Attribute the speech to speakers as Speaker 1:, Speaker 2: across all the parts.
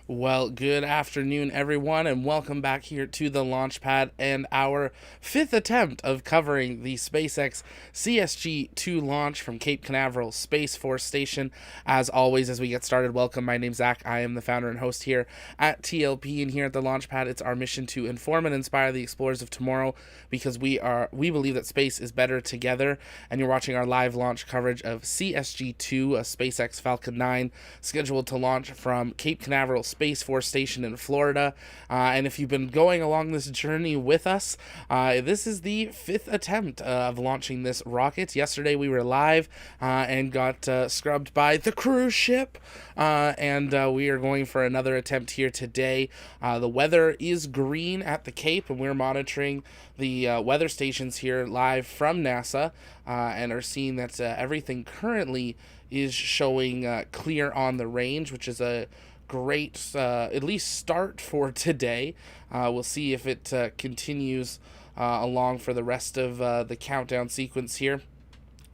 Speaker 1: Well, good afternoon, everyone, and welcome back here to the launch pad and our fifth attempt of covering the SpaceX CSG-2 launch from Cape Canaveral Space Force Station. As always, as we get started, welcome. My name's Zach. I am the founder and host here at TLP, and here at the launch pad, it's our mission to inform and inspire the explorers of tomorrow because we believe that space is better together. And you're watching our live launch coverage of CSG-2, a SpaceX Falcon 9, scheduled to launch from Cape Canaveral Space Force Station in Florida. And if you've been going along this journey with us, this is the fifth attempt of launching this rocket. Yesterday we were live and got scrubbed by the cruise ship, and we are going for another attempt here today. The weather is green at the Cape, and we're monitoring the weather stations here live from NASA, and are seeing that everything currently is showing clear on the range, which is a great at least start for today. We'll see if it continues along for the rest of the countdown sequence here.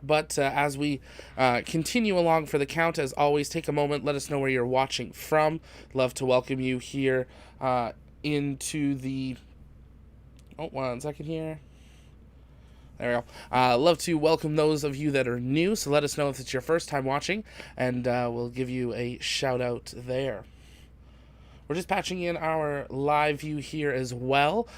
Speaker 1: But as we continue along for the count, as always, take a moment, let us know where you're watching from. Love to welcome you here into the... Oh, 1 second here. There we go. Love to welcome those of you that are new, so let us know if it's your first time watching, and we'll give you a shout out there. We're just patching in our live view here as well,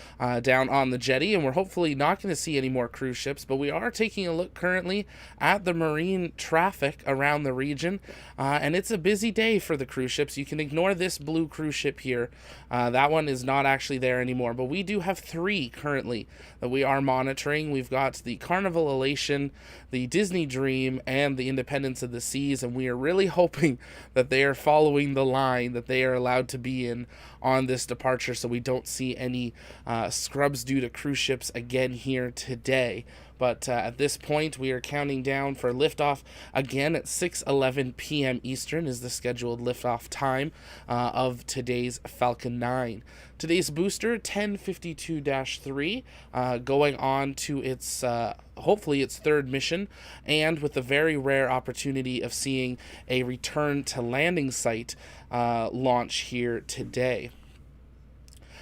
Speaker 1: down on the jetty, and we're hopefully not going to see any more cruise ships, but we are taking a look currently at the marine traffic around the region, and it's a busy day for the cruise ships. You can ignore this blue cruise ship here. That one is not actually there anymore, but we do have 3 currently that we are monitoring. We've got the Carnival Elation, the Disney Dream, and the Independence of the Seas, and we are really hoping that they are following the line that they are allowed to be in on this departure, so we don't see any scrubs due to cruise ships again here today. But at this point, we are counting down for liftoff again at 6:11 p.m. Eastern is the scheduled liftoff time of today's Falcon 9. Today's booster, 1052-3, going on to its hopefully its 3rd mission, and with the very rare opportunity of seeing a return to landing site launch here today.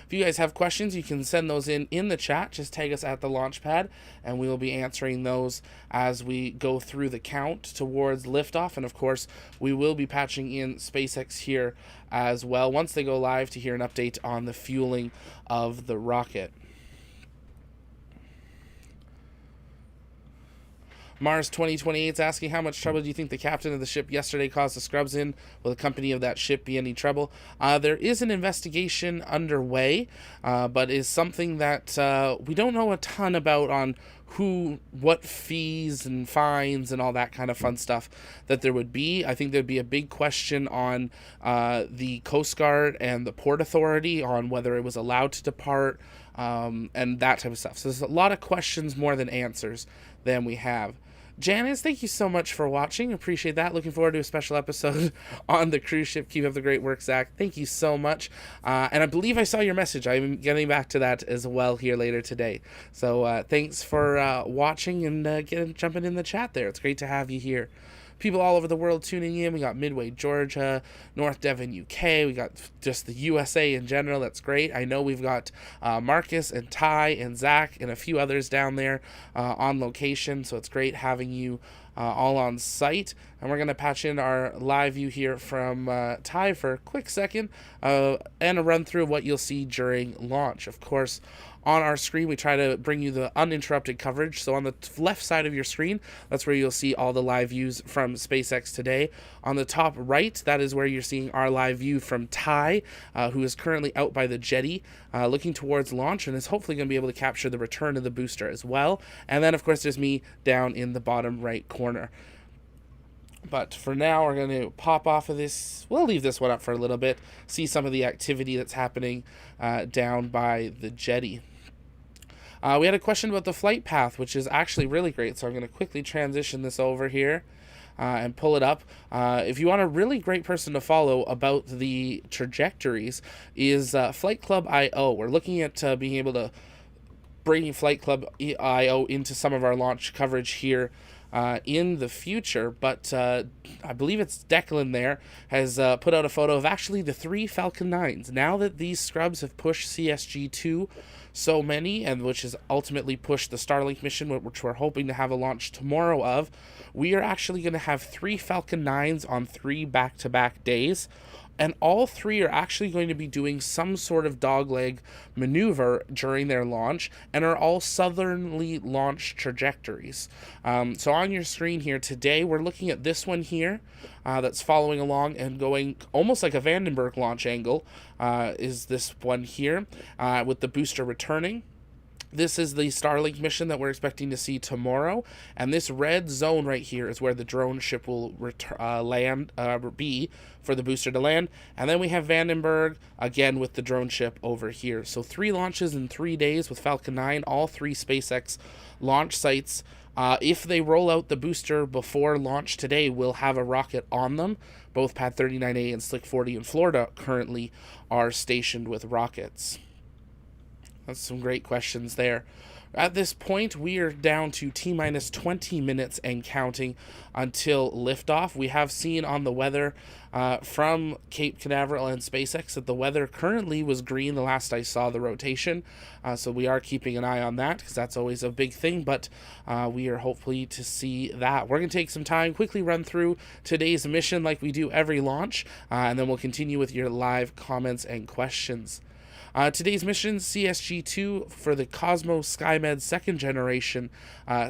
Speaker 1: If you guys have questions, you can send those in the chat. Just tag us at the launch pad, and we will be answering those as we go through the count towards liftoff. And of course, we will be patching in SpaceX here as well once they go live to hear an update on the fueling of the rocket. Mars 2028 is asking, how much trouble do you think the captain of the ship yesterday caused the scrubs in? Will the company of that ship be any trouble? There is an investigation underway, but is something that we don't know a ton about on what fees and fines and all that kind of fun stuff that there would be. I think there'd be a big question on the Coast Guard and the Port Authority on whether it was allowed to depart and that type of stuff. So there's a lot of questions more than answers than we have. Janice, thank you so much for watching. Appreciate that. Looking forward to a special episode on the cruise ship. Keep up the great work, Zach. Thank you so much. And I believe I saw your message. I'm getting back to that as well here later today. So thanks for watching and jumping in the chat there. It's great to have you here. People all over the world tuning in. We got Midway, Georgia, North Devon, UK. We got just the USA in general. That's great. I know we've got Marcus and Ty and Zach and a few others down there on location. So it's great having you all on site. And we're going to patch in our live view here from Ty for a quick second and a run through of what you'll see during launch. Of course, on our screen, we try to bring you the uninterrupted coverage. So on the left side of your screen, that's where you'll see all the live views from SpaceX today. On the top right, that is where you're seeing our live view from Ty, who is currently out by the jetty, looking towards launch, and is hopefully going to be able to capture the return of the booster as well. And then, of course, there's me down in the bottom right corner. But for now, we're going to pop off of this. We'll leave this one up for a little bit, see some of the activity that's happening down by the jetty. We had a question about the flight path, which is actually really great. So I'm going to quickly transition this over here and pull it up. If you want a really great person to follow about the trajectories is Flight Club IO. We're looking at being able to bring Flight Club IO into some of our launch coverage here in the future, but I believe it's Declan there has put out a photo of actually the 3 Falcon 9s. Now that these scrubs have pushed CSG-2 so many, and which has ultimately pushed the Starlink mission, which we're hoping to have a launch tomorrow of, we are actually going to have 3 Falcon 9s on 3 back-to-back days. And all 3 are actually going to be doing some sort of dogleg maneuver during their launch, and are all southerly launch trajectories. So on your screen here today, we're looking at this one here that's following along and going almost like a Vandenberg launch angle, is this one here with the booster returning. This is the Starlink mission that we're expecting to see tomorrow, and this red zone right here is where the drone ship will be for the booster to land. And then we have Vandenberg again with the drone ship over here. So 3 launches in 3 days with Falcon 9, all 3 SpaceX launch sites. If they roll out the booster before launch today, we'll have a rocket on them. Both Pad 39A and Slick 40 in Florida currently are stationed with rockets. That's some great questions there. At this point, we are down to T-minus 20 minutes and counting until liftoff. We have seen on the weather from Cape Canaveral and SpaceX that the weather currently was green the last I saw the rotation. So we are keeping an eye on that because that's always a big thing, but we are hopefully to see that. We're going to take some time, quickly run through today's mission like we do every launch, and then we'll continue with your live comments and questions. Today's mission, CSG-2 for the Cosmo-Skymed 2nd generation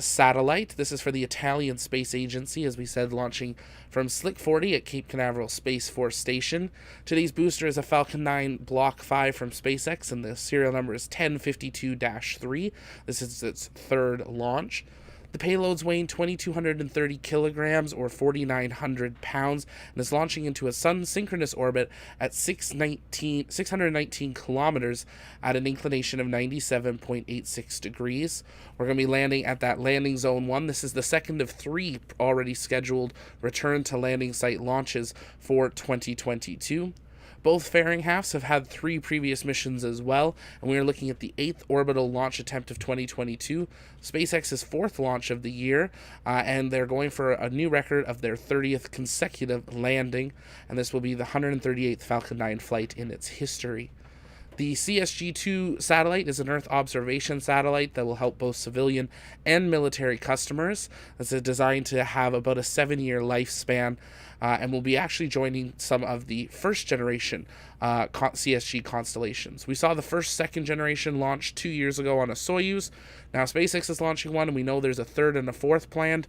Speaker 1: satellite. This is for the Italian Space Agency, as we said, launching from Slick 40 at Cape Canaveral Space Force Station. Today's booster is a Falcon 9 Block 5 from SpaceX, and the serial number is 1052-3. This is its 3rd launch. The payload's weighing 2,230 kilograms or 4,900 pounds and is launching into a sun-synchronous orbit at 619 kilometers at an inclination of 97.86 degrees. We're going to be landing at that landing zone 1. This is the 2nd of 3 already scheduled return to landing site launches for 2022. Both fairing halves have had 3 previous missions as well, and we are looking at the 8th orbital launch attempt of 2022, SpaceX's 4th launch of the year, and they're going for a new record of their 30th consecutive landing, and this will be the 138th Falcon 9 flight in its history. The CSG-2 satellite is an Earth observation satellite that will help both civilian and military customers. It's designed to have about a 7-year lifespan, and will be actually joining some of the first generation CSG constellations. We saw the first 2nd generation launch 2 years ago on a Soyuz. Now SpaceX is launching one, and we know there's a 3rd and a 4th planned.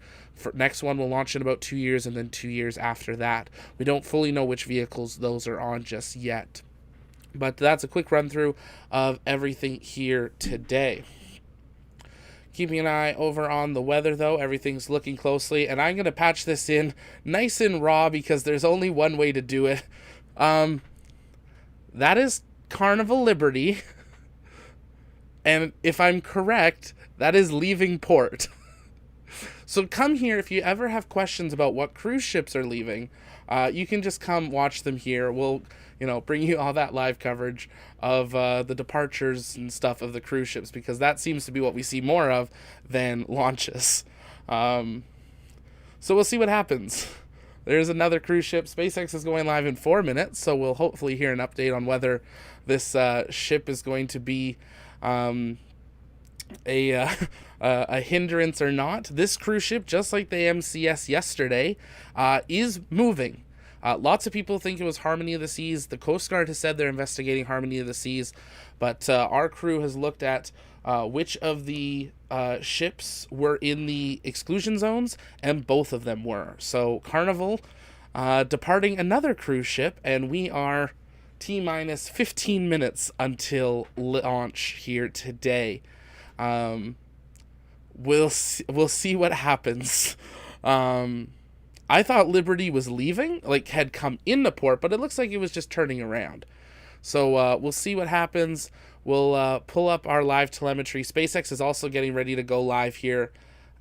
Speaker 1: Next one will launch in about 2 years, and then 2 years after that. We don't fully know which vehicles those are on just yet. But that's a quick run through of everything here today. Keeping an eye over on the weather, though, everything's looking closely, and I'm going to patch this in nice and raw because there's only one way to do it. That is Carnival Liberty, and if I'm correct, that is leaving port. So come here if you ever have questions about what cruise ships are leaving. You can just come watch them here. We'll bring you all that live coverage of the departures and stuff of the cruise ships, because that seems to be what we see more of than launches. So we'll see what happens. There's another cruise ship. SpaceX is going live in 4 minutes, so we'll hopefully hear an update on whether this ship is going to be a hindrance or not. This cruise ship, just like the MCS yesterday, is moving. Lots of people think it was Harmony of the Seas. The Coast Guard has said they're investigating Harmony of the Seas, but our crew has looked at which of the ships were in the exclusion zones, and both of them were. So Carnival departing another cruise ship, and we are T-minus 15 minutes until launch here today. We'll see what happens. I thought Liberty was leaving, had come into port, but it looks like it was just turning around. So we'll see what happens. We'll pull up our live telemetry. SpaceX is also getting ready to go live here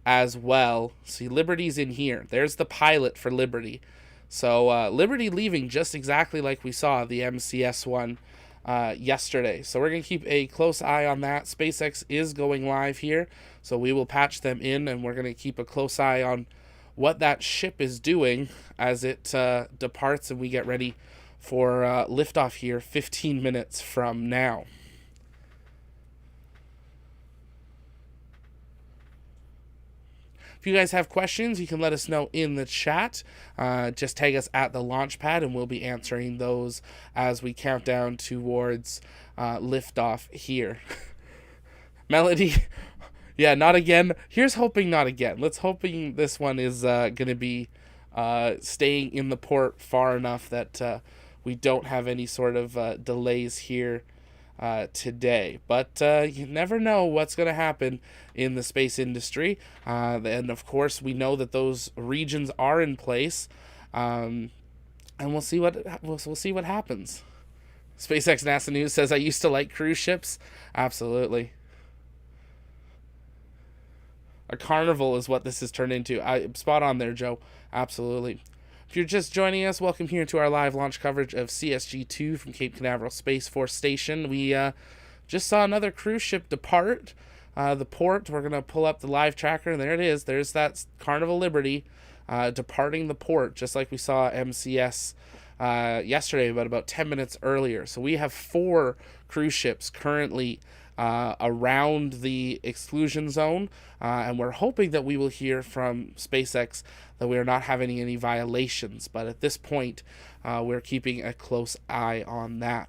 Speaker 1: as well. See, Liberty's in here. There's the pilot for Liberty. So Liberty leaving just exactly like we saw the MCS one yesterday. So we're going to keep a close eye on that. SpaceX is going live here, so we will patch them in, and we're going to keep a close eye on what that ship is doing as it departs and we get ready for liftoff here 15 minutes from now. If you guys have questions, you can let us know in the chat. Just tag us at the launch pad, and we'll be answering those as we count down towards liftoff here. Melody, yeah, not again. Here's hoping not again. Let's hoping this one is going to be staying in the port far enough that we don't have any sort of delays here today. But you never know what's going to happen in the space industry. And of course, we know that those regions are in place. And we'll see what happens. SpaceX NASA News says, I used to like cruise ships. Absolutely. A carnival is what this has turned into. Spot on there, Joe. Absolutely. If you're just joining us, welcome here to our live launch coverage of CSG-2 from Cape Canaveral Space Force Station. We just saw another cruise ship depart the port. We're going to pull up the live tracker, and there it is. There's that Carnival Liberty departing the port, just like we saw MCS yesterday, but about 10 minutes earlier. So we have 4 cruise ships currently around the exclusion zone, and we're hoping that we will hear from SpaceX that we are not having any violations, but at this point we're keeping a close eye on that.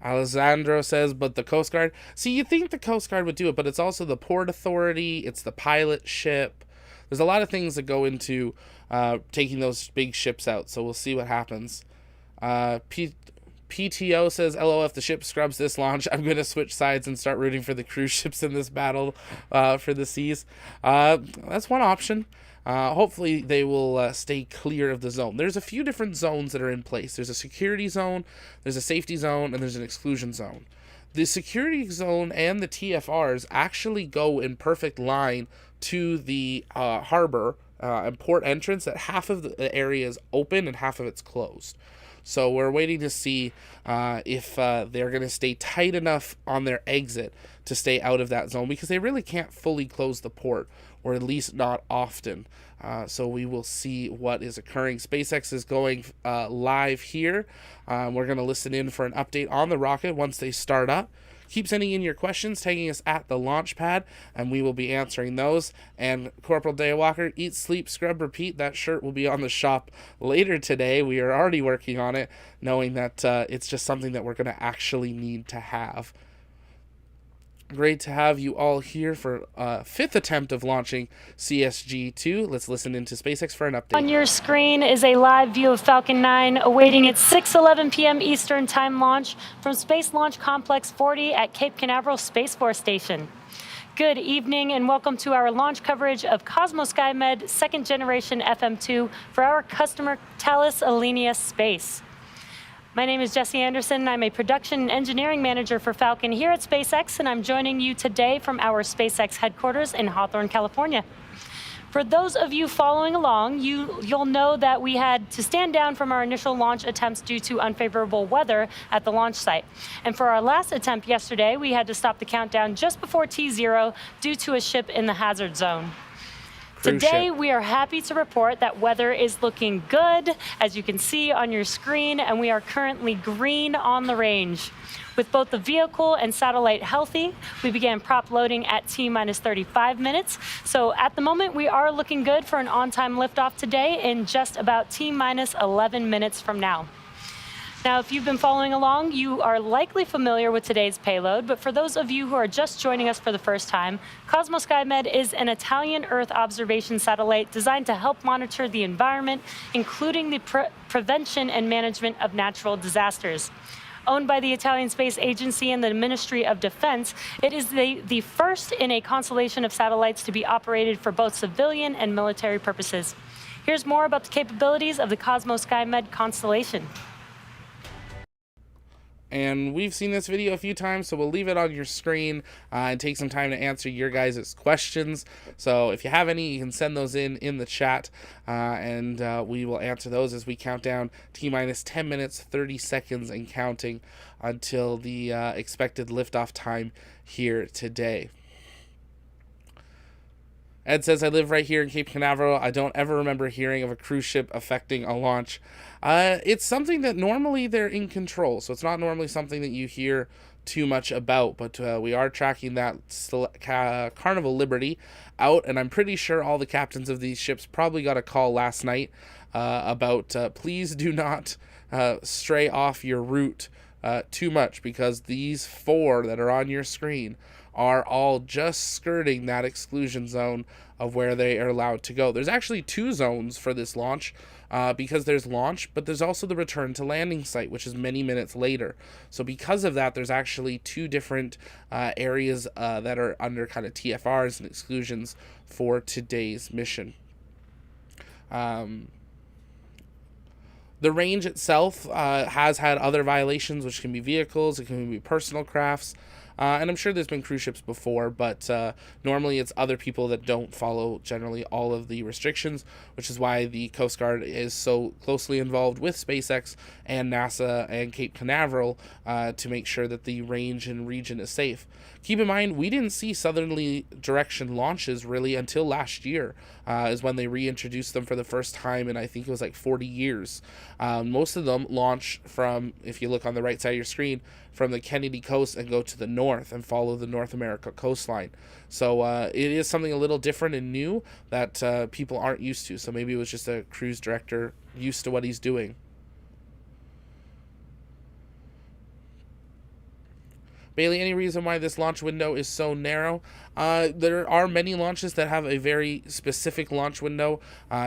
Speaker 1: Alessandro says, but the Coast Guard. See, you think the Coast Guard would do it, but it's also the Port Authority, it's the pilot ship. There's a lot of things that go into taking those big ships out, so we'll see what happens. PTO says, LO, if the ship scrubs this launch, I'm going to switch sides and start rooting for the cruise ships in this battle for the seas. That's one option. Hopefully they will stay clear of the zone. There's a few different zones that are in place. There's a security zone, there's a safety zone, and there's an exclusion zone. The security zone and the TFRs actually go in perfect line to the harbor and port entrance. That half of the area is open and half of it's closed. So we're waiting to see if they're going to stay tight enough on their exit to stay out of that zone, because they really can't fully close the port, or at least not often. So we will see what is occurring. SpaceX is going live here. We're going to listen in for an update on the rocket once they start up. Keep sending in your questions, tagging us at the launch pad, and we will be answering those. And Corporal Daywalker, eat, sleep, scrub, repeat. That shirt will be on the shop later today. We are already working on it, knowing that it's just something that we're going to actually need to have. Great to have you all here for a 5th attempt of launching CSG-2. Let's listen into SpaceX for an update.
Speaker 2: On your screen is a live view of Falcon 9 awaiting its 6:11 p.m. Eastern Time launch from Space Launch Complex 40 at Cape Canaveral Space Force Station. Good evening and welcome to our launch coverage of Cosmo-Skymed 2nd generation FM2 for our customer Thales Alenia Space. My name is Jesse Anderson, and I'm a production and engineering manager for Falcon here at SpaceX, and I'm joining you today from our SpaceX headquarters in Hawthorne, California. For those of you following along, you'll know that we had to stand down from our initial launch attempts due to unfavorable weather at the launch site. And for our last attempt yesterday, we had to stop the countdown just before T0 due to a ship in the hazard zone. Today, we are happy to report that weather is looking good, as you can see on your screen, and we are currently green on the range. With both the vehicle and satellite healthy, we began prop loading at T-minus 35 minutes. So at the moment, we are looking good for an on-time liftoff today in just about T-minus 11 minutes from now. Now, if you've been following along, you are likely familiar with today's payload, but for those of you who are just joining us for the first time, Cosmo-Skymed is an Italian Earth observation satellite designed to help monitor the environment, including the prevention and management of natural disasters. Owned by the Italian Space Agency and the Ministry of Defense, it is the first in a constellation of satellites to be operated for both civilian and military purposes. Here's more about the capabilities of the Cosmo-Skymed constellation.
Speaker 1: And we've seen this video a few times, so we'll leave it on your screen and take some time to answer your guys' questions. So if you have any, you can send those in the chat, and we will answer those as we count down T-minus 10 minutes, 30 seconds, and counting until the expected liftoff time here today. Ed says, I live right here in Cape Canaveral. I don't ever remember hearing of a cruise ship affecting a launch. It's something that normally they're in control, so it's not normally something that you hear too much about, but we are tracking that Carnival Liberty out, and I'm pretty sure all the captains of these ships probably got a call last night about please do not stray off your route too much, because these 4 that are on your screen are all just skirting that exclusion zone of where they are allowed to go. There's actually 2 zones for this launch, because there's launch, but there's also the return to landing site, which is many minutes later. So because of that, there's actually 2 different areas that are under kind of TFRs and exclusions for today's mission. The range itself has had other violations, which can be vehicles, it can be personal crafts, and I'm sure there's been cruise ships before, but normally it's other people that don't follow generally all of the restrictions, which is why the Coast Guard is so closely involved with SpaceX and NASA and Cape Canaveral to make sure that the range and region is safe. Keep in mind, we didn't see southerly direction launches really until last year, is when they reintroduced them for the first time in, I think it was like 40 years. Most of them launch from, if you look on the right side of your screen, from the Kennedy coast and go to the north and follow the North America coastline. So it is something a little different and new that people aren't used to. So maybe it was just a cruise director used to what he's doing. Bailey, any reason why this launch window is so narrow? There are many launches that have a very specific launch window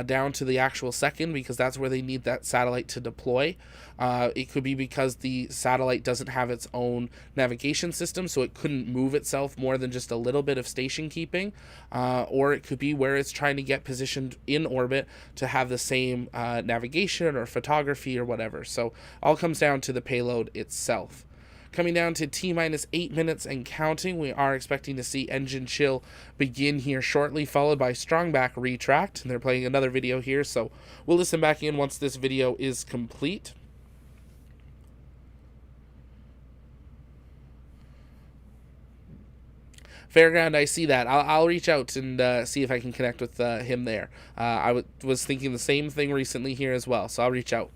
Speaker 1: down to the actual second, because that's where they need that satellite to deploy. It could be because the satellite doesn't have its own navigation system, so it couldn't move itself more than just a little bit of station keeping, or it could be where it's trying to get positioned in orbit to have the same navigation or photography or whatever. So all comes down to the payload itself. Coming down to T-minus 8 minutes and counting, we are expecting to see engine chill begin here shortly, followed by strong back retract. And they're playing another video here, so we'll listen back in once this video is complete. Fairground, I see that. I'll reach out and see if I can connect with him there. I was thinking the same thing recently here as well, so I'll reach out.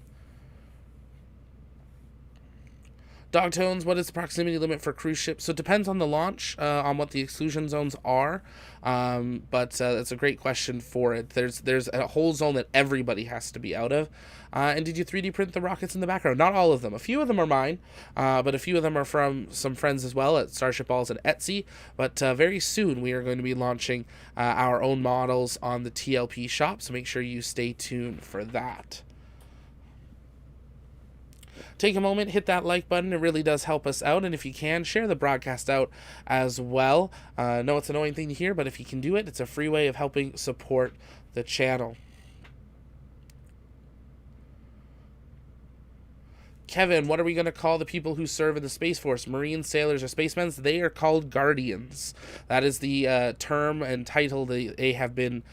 Speaker 1: Dogtones, what is the proximity limit for cruise ships? So it depends on the launch, on what the exclusion zones are, but that's a great question for it. There's a whole zone that everybody has to be out of. And did you 3D print the rockets in the background? Not all of them. A few of them are mine, but a few of them are from some friends as well at Starship Balls and Etsy. But very soon we are going to be launching our own models on the TLP shop, so make sure you stay tuned for that. Take a moment, hit that like button. It really does help us out. And if you can, share the broadcast out as well. I know it's an annoying thing to hear, but if you can do it, it's a free way of helping support the channel. Kevin, what are we going to call the people who serve in the Space Force? Marines, sailors, or spacemen? They are called Guardians. That is the term and title they have been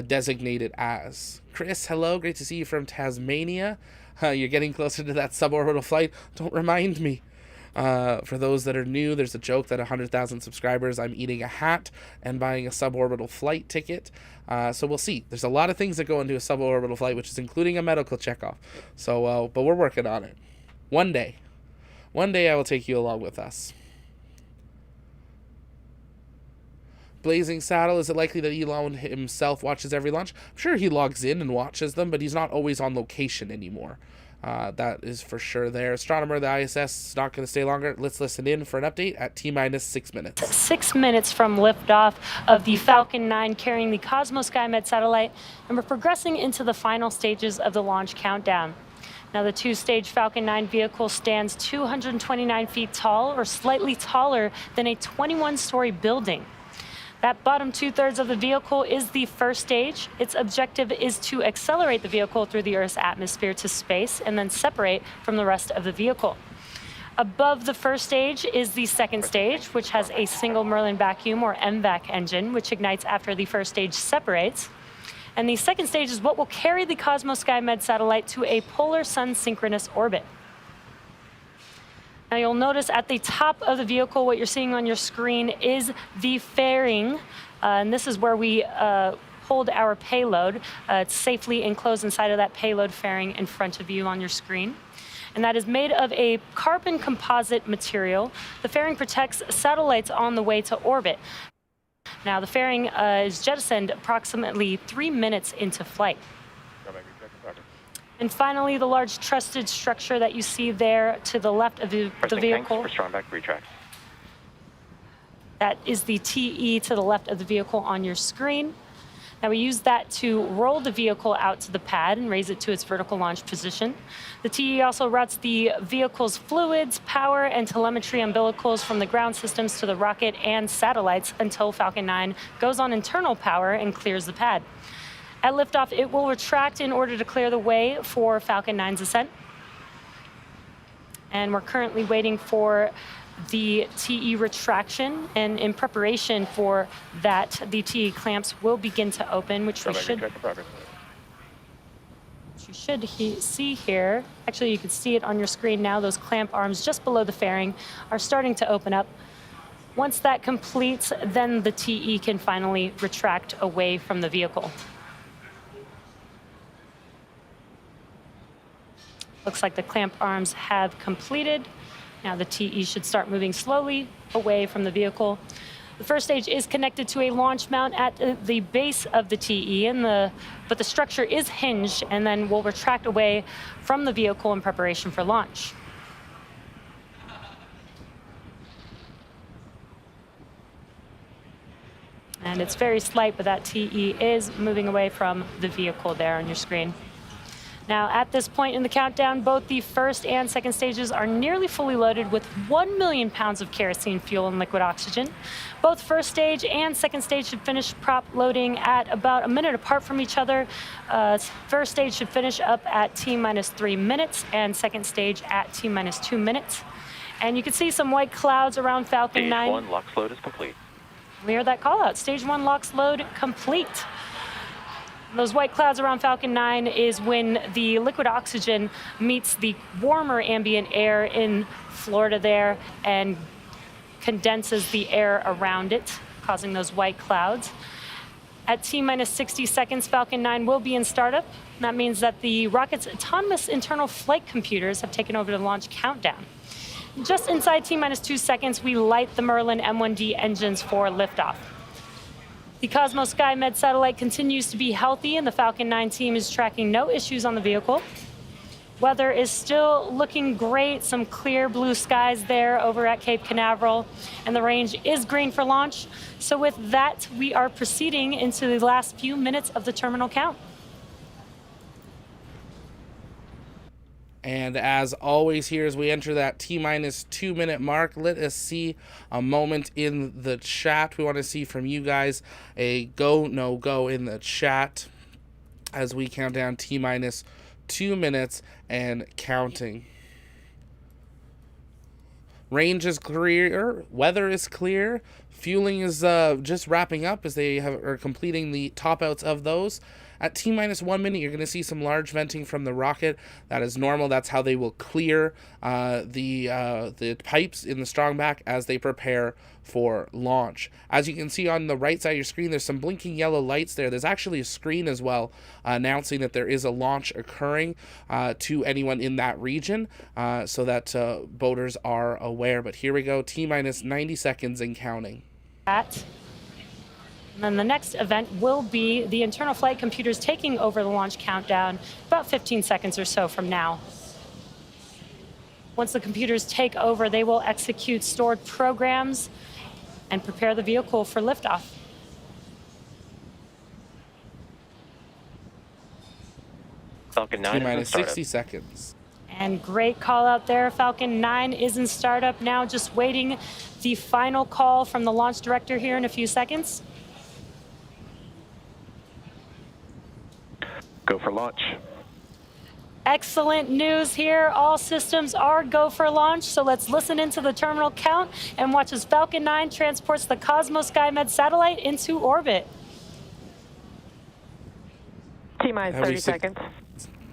Speaker 1: designated as. Chris, hello. Great to see you from Tasmania. You're getting closer to that suborbital flight. Don't remind me. For those that are new, there's a joke that 100,000 subscribers, I'm eating a hat and buying a suborbital flight ticket. So we'll see. There's a lot of things that go into a suborbital flight, which is including a medical checkoff. So, but we're working on it. One day I will take you along with us. Blazing Saddle, is it likely that Elon himself watches every launch? I'm sure he logs in and watches them, but he's not always on location anymore. That is for sure there. Astronomer, the ISS is not going to stay longer. Let's listen in for an update at T-minus 6 minutes.
Speaker 2: 6 minutes from liftoff of the Falcon 9 carrying the Cosmo-Skymed satellite, and we're progressing into the final stages of the launch countdown. Now, the 2-stage Falcon 9 vehicle stands 229 feet tall, or slightly taller than a 21-story building. That bottom 2/3 of the vehicle is the first stage. Its objective is to accelerate the vehicle through the Earth's atmosphere to space and then separate from the rest of the vehicle. Above the first stage is the second stage, which has a single Merlin vacuum or MVAC engine, which ignites after the first stage separates. And the second stage is what will carry the Cosmo-Skymed satellite to a polar sun synchronous orbit. Now you'll notice at the top of the vehicle, what you're seeing on your screen is the fairing. And this is where we hold our payload. It's safely enclosed inside of that payload fairing in front of you on your screen. And that is made of a carbon composite material. The fairing protects satellites on the way to orbit. Now, the fairing is jettisoned approximately 3 minutes into flight. And finally, the large trusted structure that you see there to the left of the vehicle.
Speaker 3: For strong back retract.
Speaker 2: That is the TE to the left of the vehicle on your screen. Now we use that to roll the vehicle out to the pad and raise it to its vertical launch position. The TE also routes the vehicle's fluids, power, and telemetry umbilicals from the ground systems to the rocket and satellites until Falcon 9 goes on internal power and clears the pad. At liftoff, it will retract in order to clear the way for Falcon 9's ascent. And we're currently waiting for the TE retraction, and in preparation for that, the TE clamps will begin to open, which you should see here. Actually, you can see it on your screen now. Those clamp arms just below the fairing are starting to open up. Once that completes, then the TE can finally retract away from the vehicle. Looks like the clamp arms have completed. Now the TE should start moving slowly away from the vehicle. The first stage is connected to a launch mount at the base of the TE, but the structure is hinged and then will retract away from the vehicle in preparation for launch. And it's very slight, but that TE is moving away from the vehicle there on your screen. Now, at this point in the countdown, both the first and second stages are nearly fully loaded with 1 million pounds of kerosene fuel and liquid oxygen. Both first stage and second stage should finish prop loading at about a minute apart from each other. First stage should finish up at T-minus 3 minutes, and second stage at T-minus 2 minutes. And you can see some white clouds around Falcon 9.
Speaker 3: Stage 1 LOX load is complete.
Speaker 2: We heard that call out. Stage 1 LOX load complete. Those white clouds around Falcon 9 is when the liquid oxygen meets the warmer ambient air in Florida there and condenses the air around it, causing those white clouds. At T-minus 60 seconds, Falcon 9 will be in startup. That means that the rocket's autonomous internal flight computers have taken over the launch countdown. Just inside T-minus 2 seconds, we light the Merlin M1D engines for liftoff. The Cosmo-Skymed satellite continues to be healthy, and the Falcon 9 team is tracking no issues on the vehicle. Weather is still looking great, some clear blue skies there over at Cape Canaveral, and the range is green for launch. So with that, we are proceeding into the last few minutes of the terminal count.
Speaker 1: And as always, here as we enter that T-minus 2 minute mark, let us see a moment in the chat. We want to see from you guys a go, no go in the chat as we count down T-minus 2 minutes and counting. Range is clear, weather is clear, fueling is just wrapping up as they are completing the top outs of those. At T-minus 1 minute, you're going to see some large venting from the rocket. That is normal. That's how they will clear the pipes in the strong back as they prepare for launch. As you can see on the right side of your screen, there's some blinking yellow lights there. There's actually a screen as well announcing that there is a launch occurring to anyone in that region so that boaters are aware. But here we go, T-minus 90 seconds and counting.
Speaker 2: And then the next event will be the internal flight computers taking over the launch countdown about 15 seconds or so from now. Once the computers take over, they will execute stored programs and prepare the vehicle for liftoff.
Speaker 3: Falcon 9
Speaker 1: T-minus 60 seconds.
Speaker 2: And great call out there. Falcon 9 is in startup now, just waiting the final call from the launch director here in a few seconds.
Speaker 3: Go for launch.
Speaker 2: Excellent news here. All systems are go for launch, so let's listen into the terminal count and watch as Falcon 9 transports the Cosmo-Skymed satellite into orbit.
Speaker 4: T-minus 30 seconds.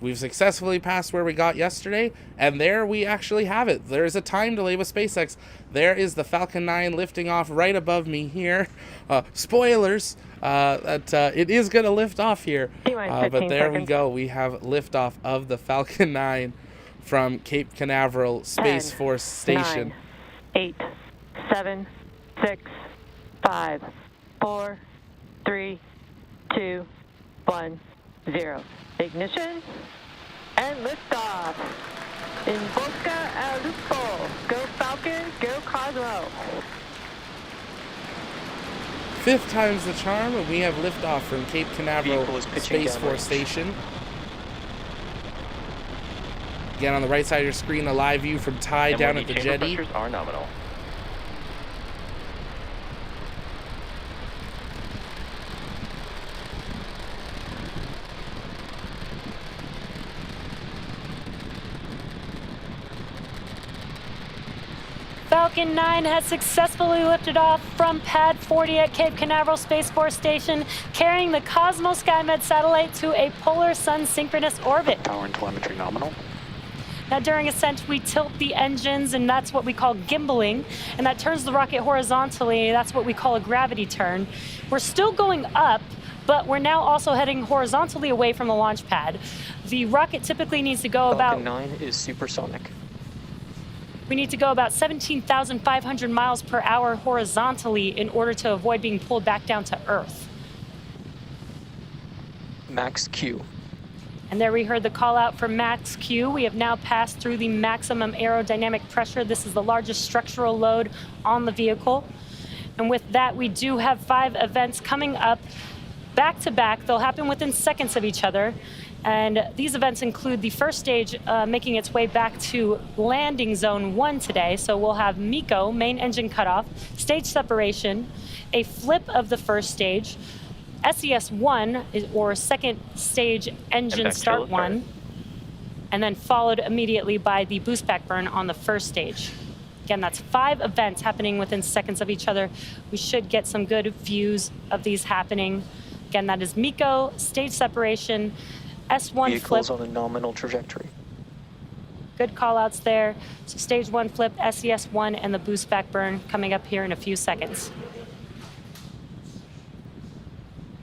Speaker 1: We've successfully passed where we got yesterday, and there we actually have it. There's a time delay with SpaceX. There is the Falcon 9 lifting off right above me here. Spoilers, that it is going to lift off here. But there we go. We have liftoff of the Falcon 9 from Cape Canaveral Space
Speaker 4: 10,
Speaker 1: Force Station.
Speaker 4: 9, 8, 7, 6, 5, 4, 3, 2, 1, 0. Ignition and liftoff. In Boca El Lupo. Go Falcon, go Cosmo.
Speaker 1: 5th time's the charm, and we have liftoff from Cape Canaveral Space Force Station. Again, on the right side of your screen, a live view from Ty down at the jetty.
Speaker 3: Pressures are nominal.
Speaker 2: Falcon 9 has successfully lifted off from Pad 40 at Cape Canaveral Space Force Station, carrying the Cosmo-Skymed satellite to a polar sun synchronous orbit.
Speaker 5: Power and telemetry nominal.
Speaker 2: Now during ascent, we tilt the engines, and that's what we call gimbaling, and that turns the rocket horizontally. That's what we call a gravity turn. We're still going up, but we're now also heading horizontally away from the launch pad. The rocket typically needs to go
Speaker 5: Falcon
Speaker 2: about...
Speaker 5: 9 is supersonic.
Speaker 2: We need to go about 17,500 miles per hour horizontally in order to avoid being pulled back down to Earth.
Speaker 5: Max Q.
Speaker 2: And there we heard the call out for Max Q. We have now passed through the maximum aerodynamic pressure. This is the largest structural load on the vehicle. And with that, we do have 5 events coming up back to back. They'll happen within seconds of each other. And these events include the first stage making its way back to landing zone 1 today. So we'll have MECO, main engine cutoff, stage separation, a flip of the first stage, SES-1, or second stage engine start 1, and then followed immediately by the boost back burn on the first stage. Again, that's 5 events happening within seconds of each other. We should get some good views of these happening. Again, that is MECO, stage separation, S1
Speaker 5: Vehicles
Speaker 2: flip.
Speaker 5: on a nominal trajectory.
Speaker 2: Good call outs there. So stage 1 flip, SES-1, and the boost back burn coming up here in a few seconds.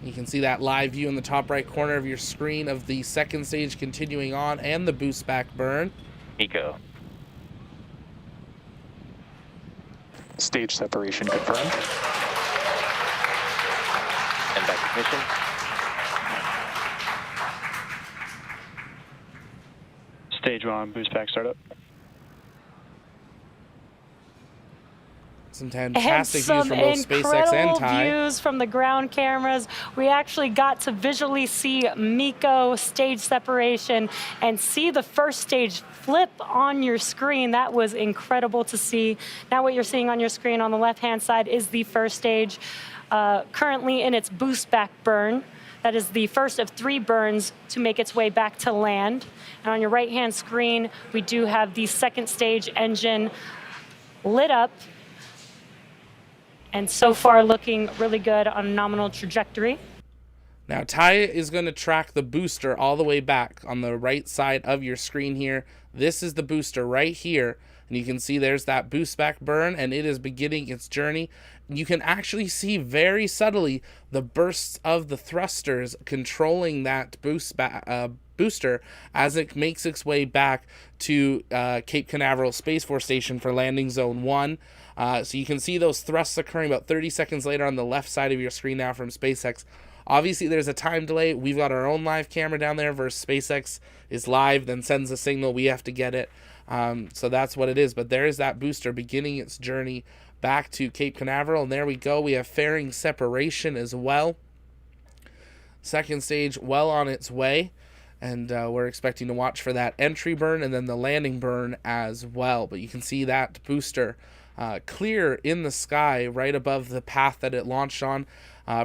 Speaker 1: You can see that live view in the top right corner of your screen of the second stage continuing on and the boost back burn.
Speaker 3: MECO.
Speaker 5: Stage separation confirmed.
Speaker 3: And back ignition.
Speaker 6: Stage 1, boost back startup.
Speaker 1: Some fantastic views from both SpaceX and
Speaker 2: incredible
Speaker 1: Ty.
Speaker 2: views from the ground cameras. We actually got to visually see MECO stage separation and see the first stage flip on your screen. That was incredible to see. Now what you're seeing on your screen on the left-hand side is the first stage, currently in its boost back burn. That is the first of 3 burns to make its way back to land. And on your right-hand screen, we do have the second stage engine lit up, and so far looking really good on a nominal trajectory.
Speaker 1: Now Ty is going to track the booster all the way back on the right side of your screen here. This is the booster right here, and you can see there's that boost back burn, and it is beginning its journey. You can actually see very subtly the bursts of the thrusters controlling that booster as it makes its way back to Cape Canaveral Space Force Station for landing zone 1. So you can see those thrusts occurring about 30 seconds later on the left side of your screen now from SpaceX. Obviously, there's a time delay. We've got our own live camera down there versus SpaceX is live, then sends a signal. We have to get it. So that's what it is. But there is that booster beginning its journey back to Cape Canaveral. And there we go. We have fairing separation as well. Second stage well on its way. And we're expecting to watch for that entry burn and then the landing burn as well. But you can see that booster clear in the sky right above the path that it launched on,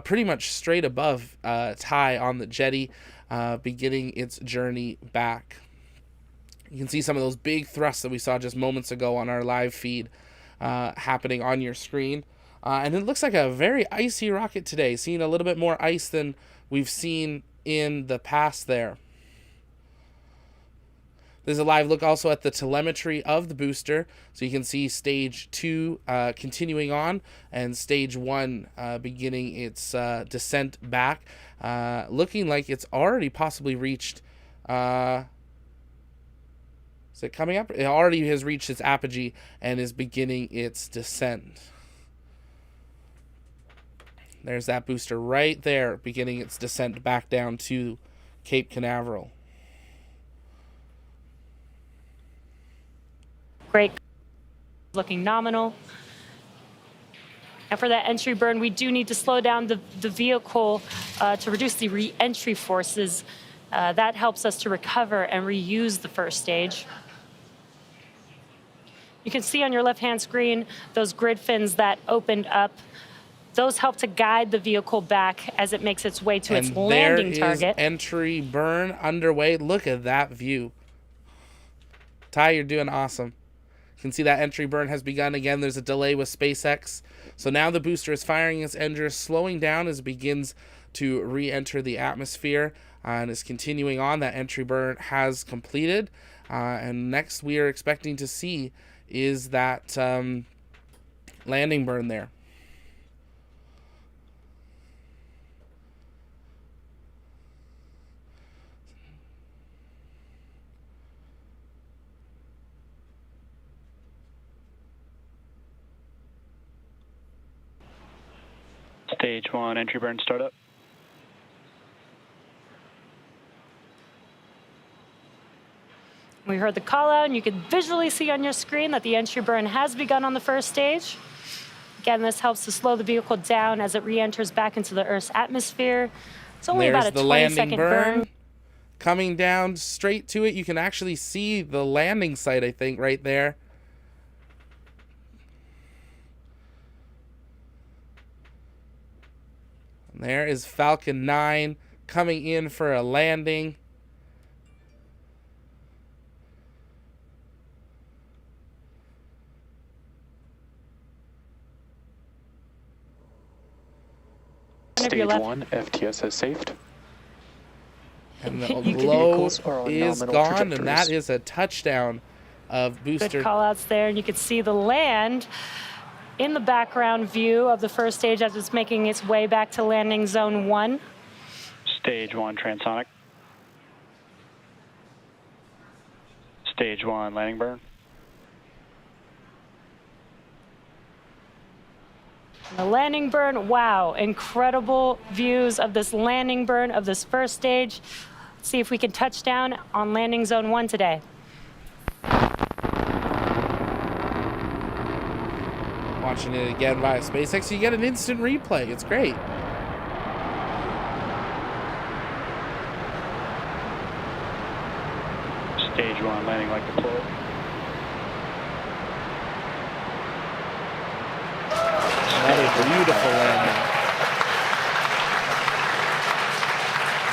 Speaker 1: pretty much straight above Ty on the jetty, beginning its journey back. You can see some of those big thrusts that we saw just moments ago on our live feed happening on your screen. And it looks like a very icy rocket today, seeing a little bit more ice than we've seen in the past there. There's a live look also at the telemetry of the booster, so you can see stage 2 continuing on and stage 1 beginning its descent back, looking like it's already possibly reached. Is it coming up? It already has reached its apogee and is beginning its descent. There's that booster right there, beginning its descent back down to Cape Canaveral.
Speaker 2: Great, looking nominal. And for that entry burn, we do need to slow down the vehicle to reduce the re-entry forces. That helps us to recover and reuse the first stage. You can see on your left-hand screen those grid fins that opened up. Those help to guide the vehicle back as it makes its way to its landing target.
Speaker 1: There is entry burn underway. Look at that view. Ty, you're doing awesome. You can see that entry burn has begun again. There's a delay with SpaceX. So now the booster is firing its engines, slowing down as it begins to re-enter the atmosphere and is continuing on. That entry burn has completed. And next we are expecting to see is that landing burn there.
Speaker 6: Stage 1 entry burn startup.
Speaker 2: We heard the call out, and you can visually see on your screen that the entry burn has begun on the first stage. Again, this helps to slow the vehicle down as it re-enters back into the Earth's atmosphere. It's only about a 20-second burn.
Speaker 1: Coming down straight to it. You can actually see the landing site, I think, right there. And there is Falcon 9 coming in for a landing.
Speaker 5: Stage 1, FTS has saved.
Speaker 1: And the glow is gone, and that is a touchdown of booster.
Speaker 2: Good call-outs there, and you can see the land in the background view of the first stage as it's making its way back to landing zone 1.
Speaker 6: Stage 1 transonic. Stage 1 landing burn.
Speaker 2: The landing burn, wow, incredible views of this landing burn of this first stage. Let's see if we can touch down on landing zone 1 today.
Speaker 1: Watching it again via SpaceX, you get an instant replay. It's great.
Speaker 6: Stage 1 landing like deployed.
Speaker 1: Another beautiful landing.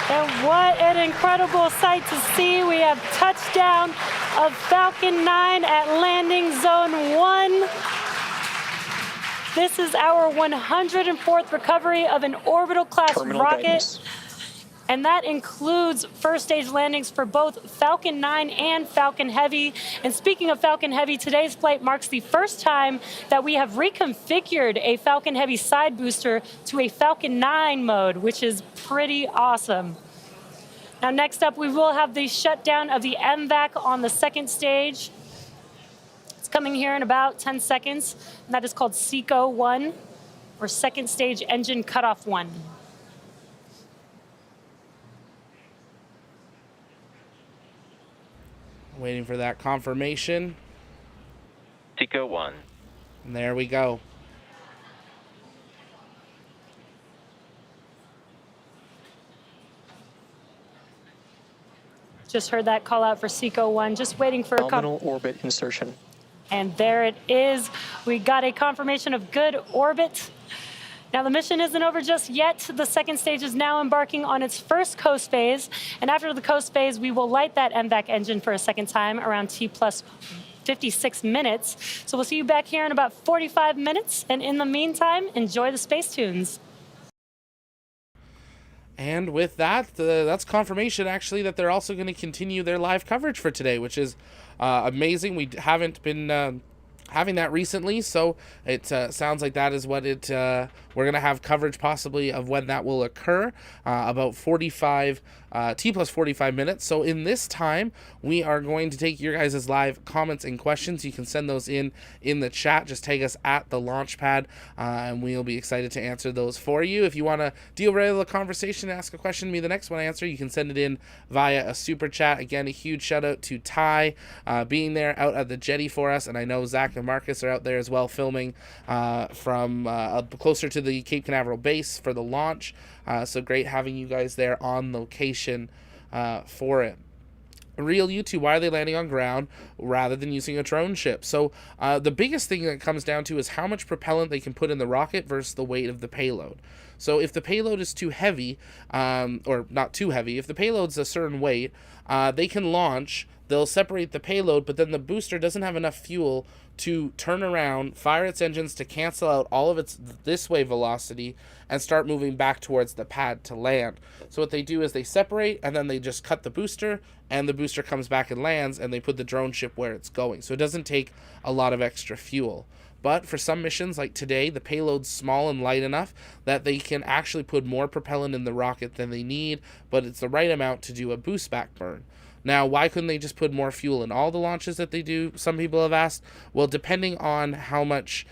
Speaker 2: And what an incredible sight to see. We have touchdown of Falcon 9 at landing zone 1. This is our 104th recovery of an orbital class
Speaker 5: Terminal
Speaker 2: rocket.
Speaker 5: guidance.
Speaker 2: And that includes first stage landings for both Falcon 9 and Falcon Heavy. And speaking of Falcon Heavy, today's flight marks the first time that we have reconfigured a Falcon Heavy side booster to a Falcon 9 mode, which is pretty awesome. Now next up, we will have the shutdown of the MVAC on the second stage. It's coming here in about 10 seconds, and that is called MECO 1, or second stage engine cutoff 1.
Speaker 1: Waiting for that confirmation.
Speaker 3: MECO 1.
Speaker 1: And there we go.
Speaker 2: Just heard that call out for MECO 1, just waiting for a
Speaker 5: Nominal orbit insertion.
Speaker 2: And there it is. We got a confirmation of good orbit. Now, the mission isn't over just yet. The second stage is now embarking on its first coast phase. And after the coast phase, we will light that MVAC engine for a second time around T plus 56 minutes. So we'll see you back here in about 45 minutes. And in the meantime, enjoy the space tunes.
Speaker 1: And with that, that's confirmation, actually, that they're also going to continue their live coverage for today, which is amazing. We haven't been having that recently, so it sounds like that is what we're going to have coverage possibly of when that will occur, about 45 T plus 45 minutes. So in this time, we are going to take your guys' live comments and questions. You can send those in the chat. Just tag us at the Launchpad, and we'll be excited to answer those for you. If you want to deal right with the conversation and ask a question to me, the next one I answer, you can send it in via a super chat. Again, a huge shout out to Ty being there out at the jetty for us, and I know Zach and Marcus are out there as well filming from closer to the Cape Canaveral base for the launch. So great having you guys there on location for it. Real YouTube, why are they landing on ground rather than using a drone ship? So the biggest thing that comes down to is how much propellant they can put in the rocket versus the weight of the payload. So if the payload is too heavy, or not too heavy, if the payload's a certain weight, they can launch, they'll separate the payload, but then the booster doesn't have enough fuel to turn around, fire its engines to cancel out all of its this way velocity and start moving back towards the pad to land. So what they do is they separate and then they just cut the booster, and the booster comes back and lands, and they put the drone ship where it's going. So it doesn't take a lot of extra fuel. But for some missions like today, the payload's small and light enough that they can actually put more propellant in the rocket than they need, but it's the right amount to do a boost back burn. Now, why couldn't they just put more fuel in all the launches that they do? Some people have asked. Well, depending on how much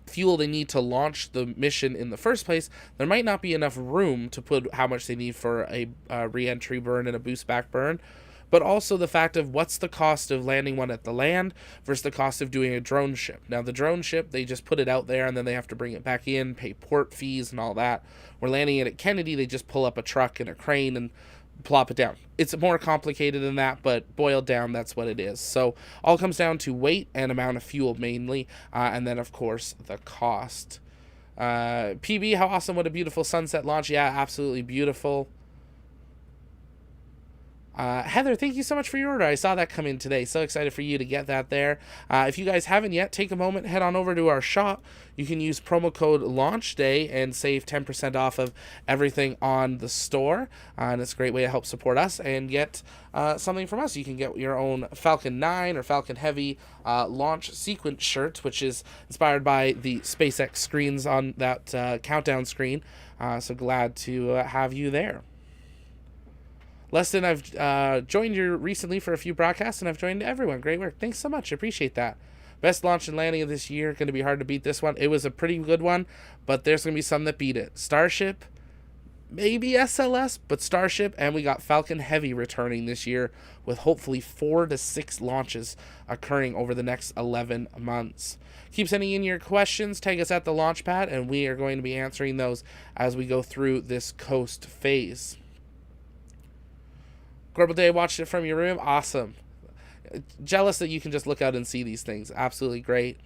Speaker 1: fuel they need to launch the mission in the first place, there might not be enough room to put how much they need for a re-entry burn and a boost back burn. But also the fact of what's the cost of landing one at the land versus the cost of doing a drone ship. Now, the drone ship, they just put it out there and then they have to bring it back in, pay port fees and all that. We're landing it at Kennedy, they just pull up a truck and a crane and plop it down. It's more complicated than that, but boiled down, that's what it is. So all comes down to weight and amount of fuel mainly, and then of course the cost. PB, how awesome, what a beautiful sunset launch. Yeah, absolutely beautiful. Heather, thank you so much for your order. I saw that come in today. So excited for you to get that there. If you guys haven't yet, take a moment, head on over to our shop. You can use promo code LAUNCHDAY and save 10% off of everything on the store. And it's a great way to help support us and get something from us. You can get your own Falcon 9 or Falcon Heavy launch sequence shirt, which is inspired by the SpaceX screens on that countdown screen. So glad to have you there. Leston, I've joined you recently for a few broadcasts, and I've joined everyone. Great work. Thanks so much. I appreciate that. Best launch and landing of this year. Going to be hard to beat this one. It was a pretty good one, but there's going to be some that beat it. Starship, maybe SLS, but Starship, and we got Falcon Heavy returning this year with hopefully 4 to 6 launches occurring over the next 11 months. Keep sending in your questions. Tag us at the Launchpad, and we are going to be answering those as we go through this coast phase. Corbel Day, watched it from your room. Awesome. Jealous that you can just look out and see these things. Absolutely great.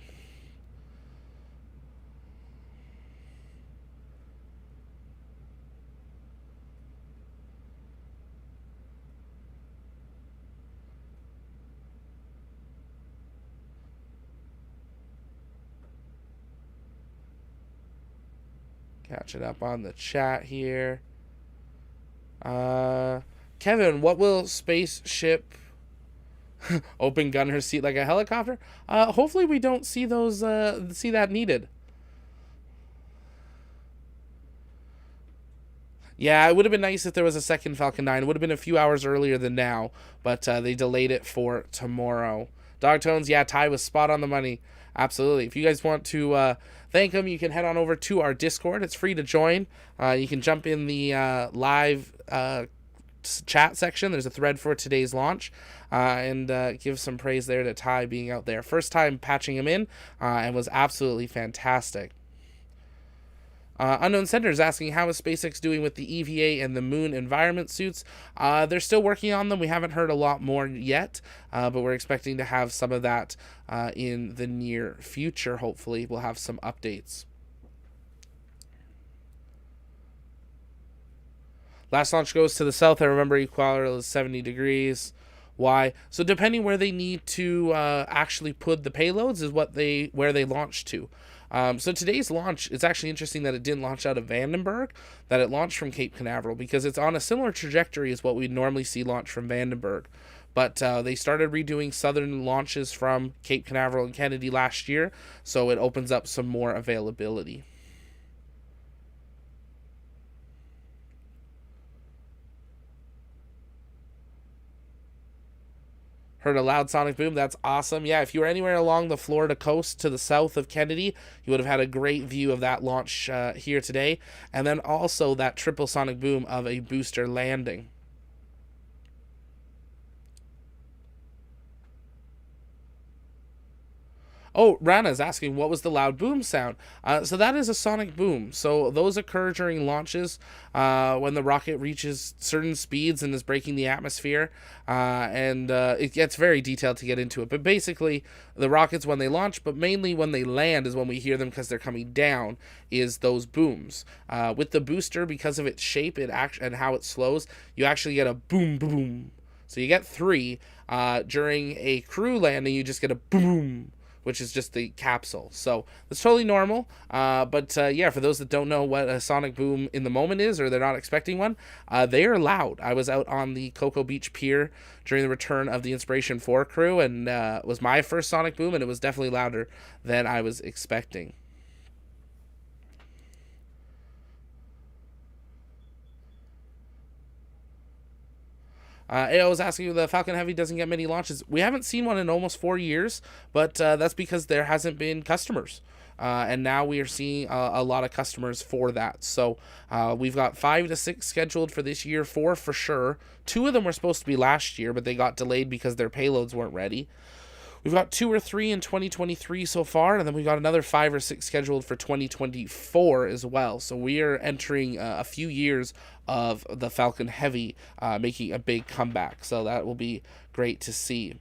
Speaker 1: Catching up on the chat here. Kevin, what will spaceship open gunner seat like a helicopter? Hopefully we don't see those, see that needed. Yeah, it would have been nice if there was a second Falcon 9. It would have been a few hours earlier than now, but they delayed it for tomorrow. Dogtones, yeah, Ty was spot on the money. Absolutely. If you guys want to thank him, you can head on over to our Discord. It's free to join. You can jump in the live chat section. There's a thread for today's launch, and give some praise there to Ty being out there. First time patching him in, and was absolutely fantastic. Unknown Center is asking, how is SpaceX doing with the EVA and the moon environment suits? They're still working on them. We haven't heard a lot more yet, but we're expecting to have some of that in the near future. Hopefully we'll have some updates. Last launch goes to the south. I remember equatorial is 70 degrees. Why? So depending where they need to actually put the payloads is where they launch to. So today's launch, it's actually interesting that it didn't launch out of Vandenberg, that it launched from Cape Canaveral, because it's on a similar trajectory as what we'd normally see launch from Vandenberg. But they started redoing southern launches from Cape Canaveral and Kennedy last year, so it opens up some more availability. Heard a loud sonic boom. That's awesome. Yeah, if you were anywhere along the Florida coast to the south of Kennedy, you would have had a great view of that launch here today. And then also that triple sonic boom of a booster landing. Oh, Rana's asking, what was the loud boom sound? So that is a sonic boom. So those occur during launches when the rocket reaches certain speeds and is breaking the atmosphere. And it gets very detailed to get into it. But basically, the rockets, when they launch, but mainly when they land is when we hear them because they're coming down, is those booms. With the booster, because of its shape and how it slows, you actually get a boom, boom. So you get 3. During a crew landing, you just get a boom, which is just the capsule. So that's totally normal. But yeah, for those that don't know what a sonic boom in the moment is, or they're not expecting one, they are loud. I was out on the Cocoa Beach Pier during the return of the Inspiration 4 crew, and it was my first sonic boom, and it was definitely louder than I was expecting. AO was asking if the Falcon Heavy doesn't get many launches. We haven't seen one in almost 4 years, but that's because there hasn't been customers. And now we are seeing a lot of customers for that. So we've got 5 to 6 scheduled for this year, 4 for sure. 2 of them were supposed to be last year, but they got delayed because their payloads weren't ready. We've got 2 or 3 in 2023 so far, and then we've got another 5 or 6 scheduled for 2024 as well. So we are entering a few years of the Falcon Heavy making a big comeback. So that will be great to see.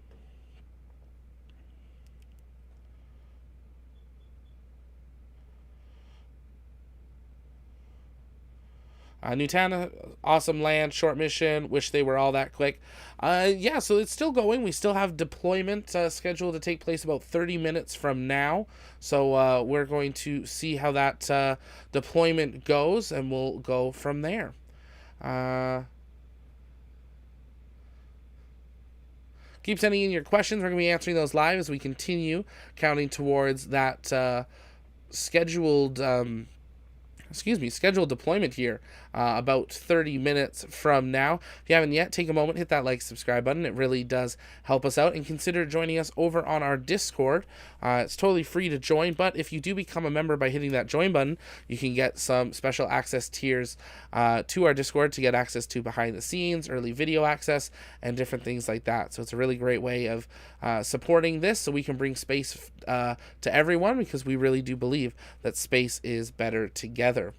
Speaker 1: Nutana, awesome land, short mission. Wish they were all that quick. Yeah, so it's still going. We still have deployment scheduled to take place about 30 minutes from now. So we're going to see how that deployment goes, and we'll go from there. Keep sending in your questions. We're going to be answering those live as we continue counting towards that scheduled deployment here about 30 minutes from now. If you haven't yet, take a moment, hit that like, subscribe button. It really does help us out, and consider joining us over on our Discord. It's totally free to join, but if you do become a member by hitting that join button, you can get some special access tiers to our Discord to get access to behind the scenes, early video access, and different things like that. So it's a really great way of supporting this, so we can bring space to everyone, because we really do believe that space is better together.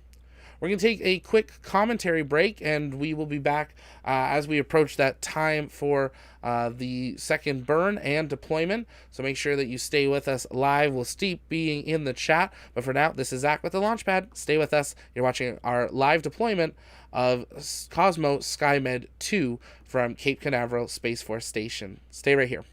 Speaker 1: We're going to take a quick commentary break, and we will be back as we approach that time for the second burn and deployment. So make sure that you stay with us live. We'll keep being in the chat. But for now, this is Zach with the Launchpad. Stay with us. You're watching our live deployment of Cosmo-Skymed 2 from Cape Canaveral Space Force Station. Stay right here.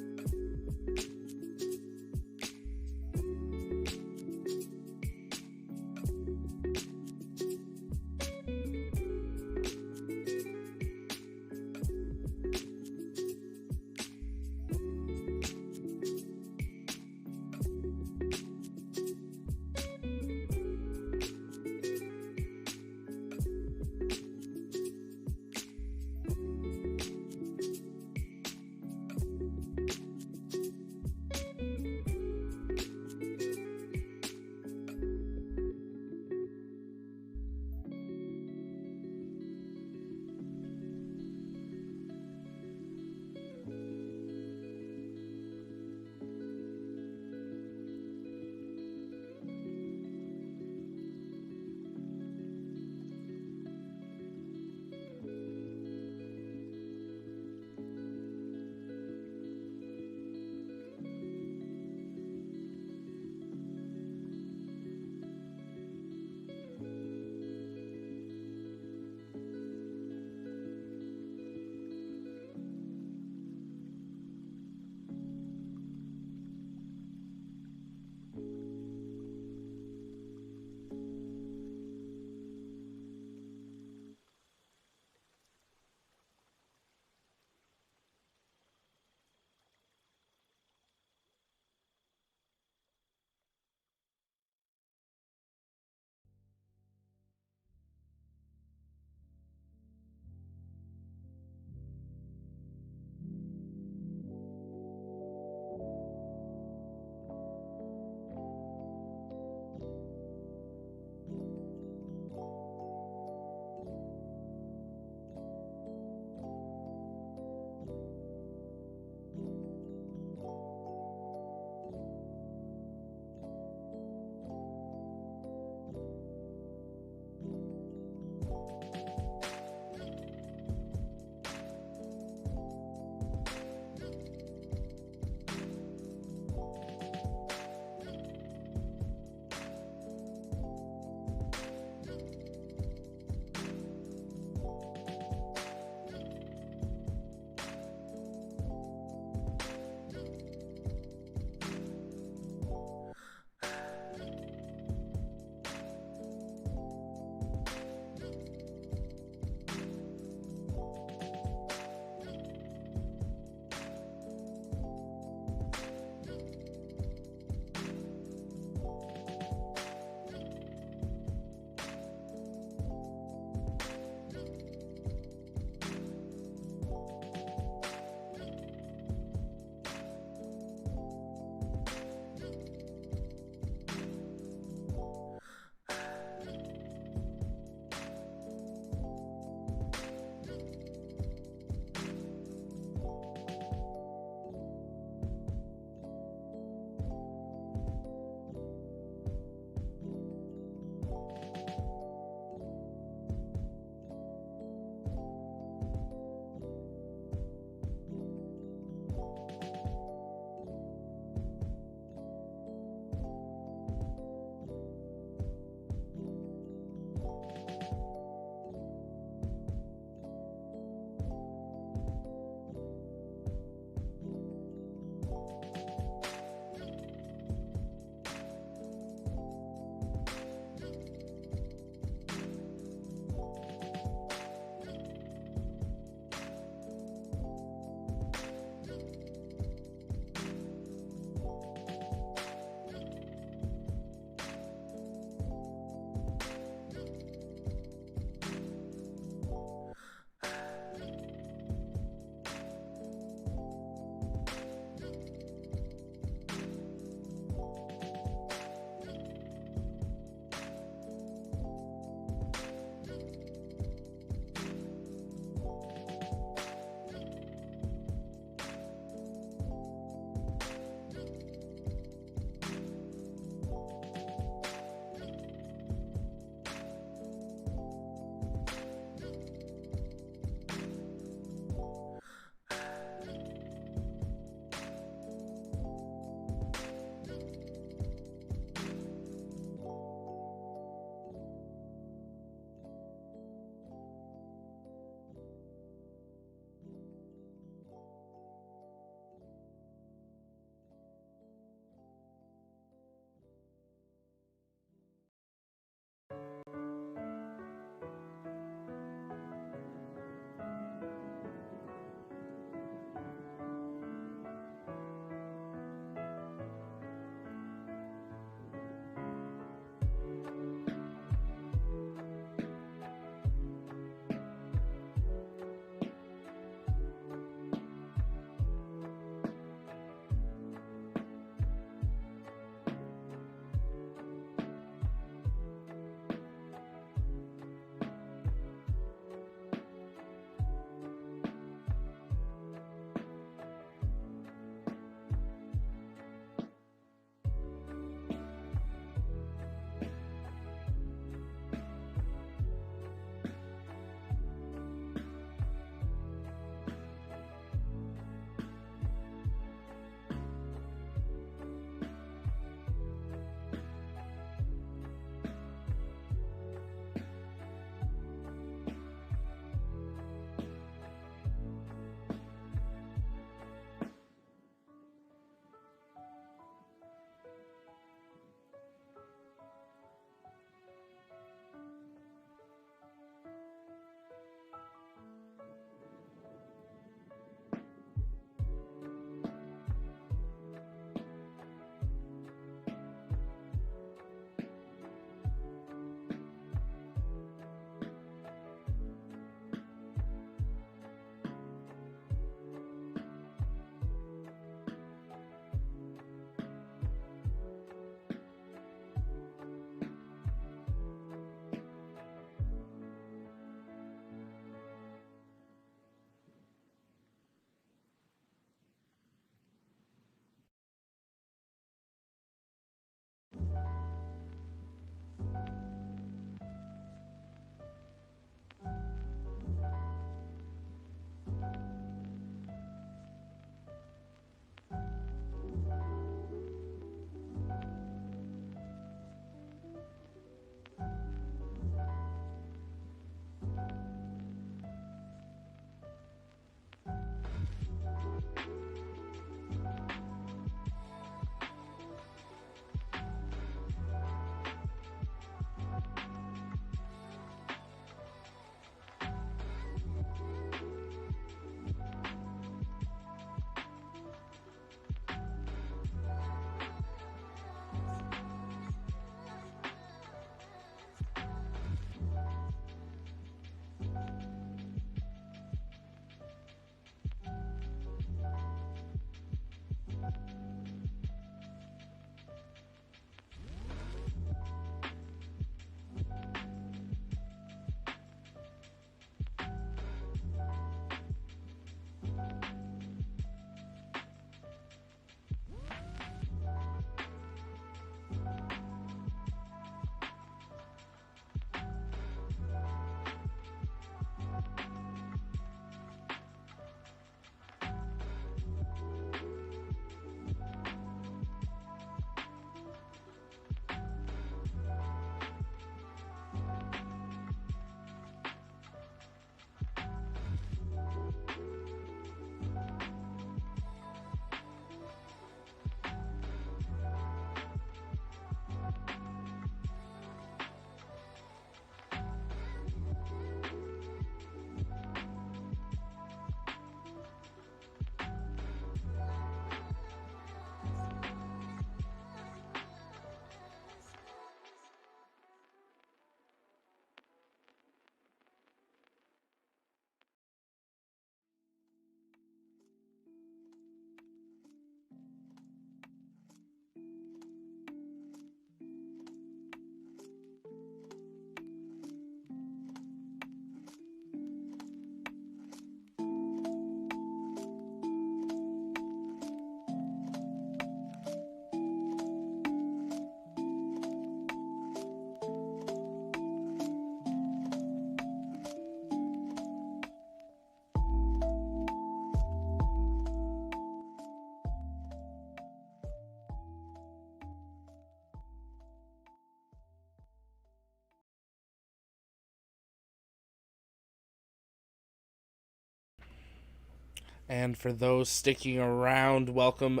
Speaker 1: And for those sticking around, welcome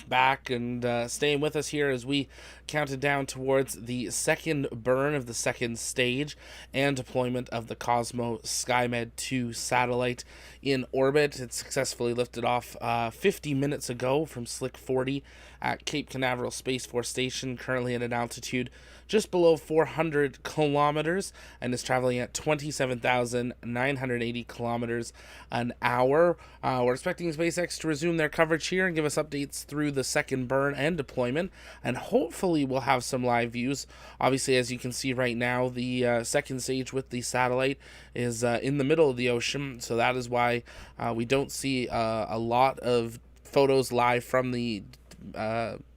Speaker 1: back and staying with us here as we counted down towards the second burn of the second stage and deployment of the Cosmo-Skymed 2 satellite in orbit. It successfully lifted off 50 minutes ago from Slick 40 at Cape Canaveral Space Force Station, currently at an altitude just below 400 kilometers, and is traveling at 27,980 kilometers an hour. We're expecting SpaceX to resume their coverage here and give us updates through the second burn and deployment, and hopefully we'll have some live views. Obviously, as you can see right now, the second stage with the satellite is in the middle of the ocean, so that is why we don't see a lot of photos live from the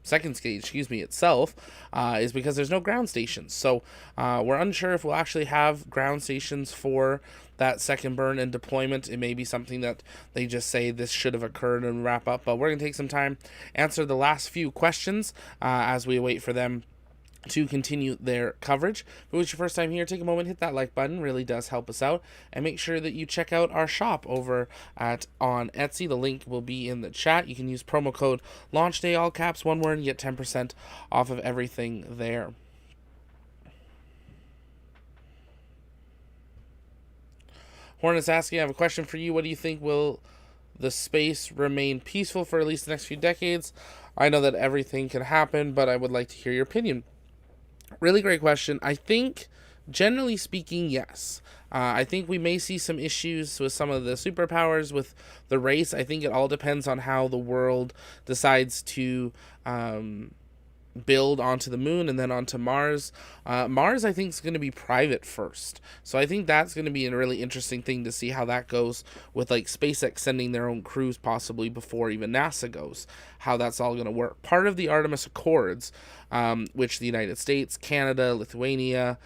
Speaker 1: second stage, itself, is because there's no ground stations. So we're unsure if we'll actually have ground stations for that second burn and deployment. It may be something that they just say this should have occurred and wrap up, but we're going to take some time, answer the last few questions as we wait for them to continue their coverage. If it was your first time here, take a moment, hit that like button, really does help us out, and make sure that you check out our shop over on Etsy. The link will be in the chat. You can use promo code LaunchDay, all caps, one word, and get 10% off of everything there. Hornet's asking, I have a question for you. What do you think, will the space remain peaceful for at least the next few decades? I know that everything can happen, but I would like to hear your opinion. Really great question. I think, generally speaking, yes. I think we may see some issues with some of the superpowers with the race. I think it all depends on how the world decides to build onto the moon and then onto Mars. Mars, I think, is going to be private first. So I think that's going to be a really interesting thing to see how that goes with like SpaceX sending their own crews possibly before even NASA goes, how that's all going to work. Part of the Artemis Accords, which the United States, Canada, Lithuania,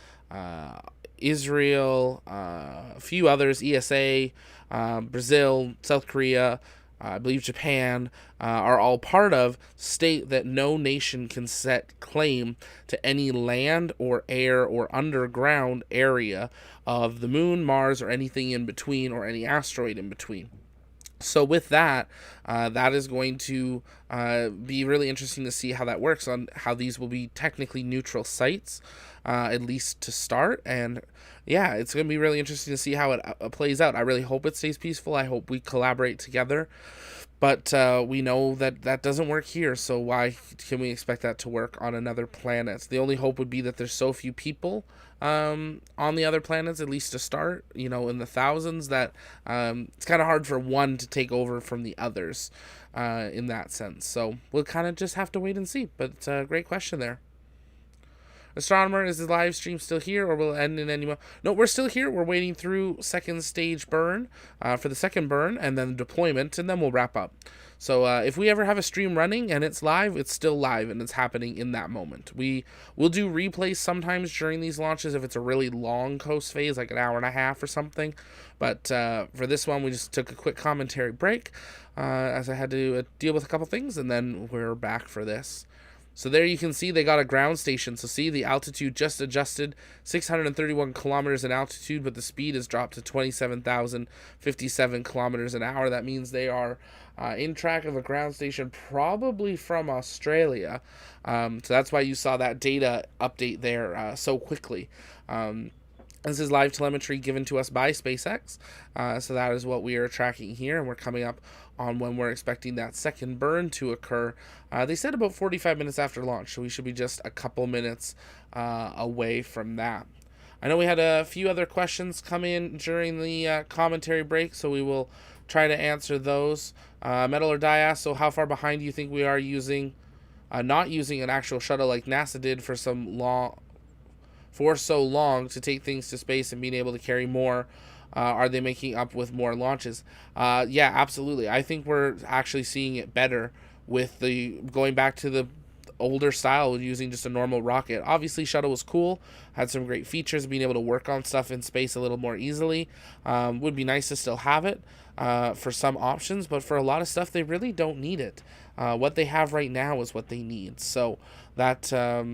Speaker 1: Israel, a few others, ESA, Brazil, South Korea, I believe Japan, are all part of, state that no nation can set claim to any land or air or underground area of the moon, Mars, or anything in between, or any asteroid in between. So with that, that is going to be really interesting to see how that works, on how these will be technically neutral sites, at least to start. And yeah, it's going to be really interesting to see how it plays out. I really hope it stays peaceful. I hope we collaborate together. But we know that that doesn't work here, so why can we expect that to work on another planet? The only hope would be that there's so few people on the other planets, at least to start, in the thousands, that it's kind of hard for one to take over from the others in that sense. So we'll kind of just have to wait and see. But great question there. Astronomer, is the live stream still here, or will it end in any moment? No, we're still here. We're waiting through second stage burn for the second burn, and then deployment, and then we'll wrap up. So if we ever have a stream running and it's live, it's still live, and it's happening in that moment. We will do replays sometimes during these launches if it's a really long coast phase, like an hour and a half or something. But for this one, we just took a quick commentary break as I had to deal with a couple things, and then we're back for this. So there you can see they got a ground station. So see, the altitude just adjusted, 631 kilometers in altitude, but the speed has dropped to 27,057 kilometers an hour. That means they are in track of a ground station, probably from Australia. So that's why you saw that data update there so quickly. This is live telemetry given to us by SpaceX. So that is what we are tracking here, and we're coming up on when we're expecting that second burn to occur. They said about 45 minutes after launch, so we should be just a couple minutes away from that. I know we had a few other questions come in during the commentary break, so we will try to answer those. Metal or Die asked, so how far behind do you think we are not using an actual shuttle like NASA did for so long to take things to space and being able to carry more? Are they making up with more launches? Yeah, absolutely. I think we're actually seeing it better with the going back to the older style using just a normal rocket. Obviously, shuttle was cool, had some great features, being able to work on stuff in space a little more easily. Would be nice to still have it for some options, but for a lot of stuff, they really don't need it. What they have right now is what they need. So that a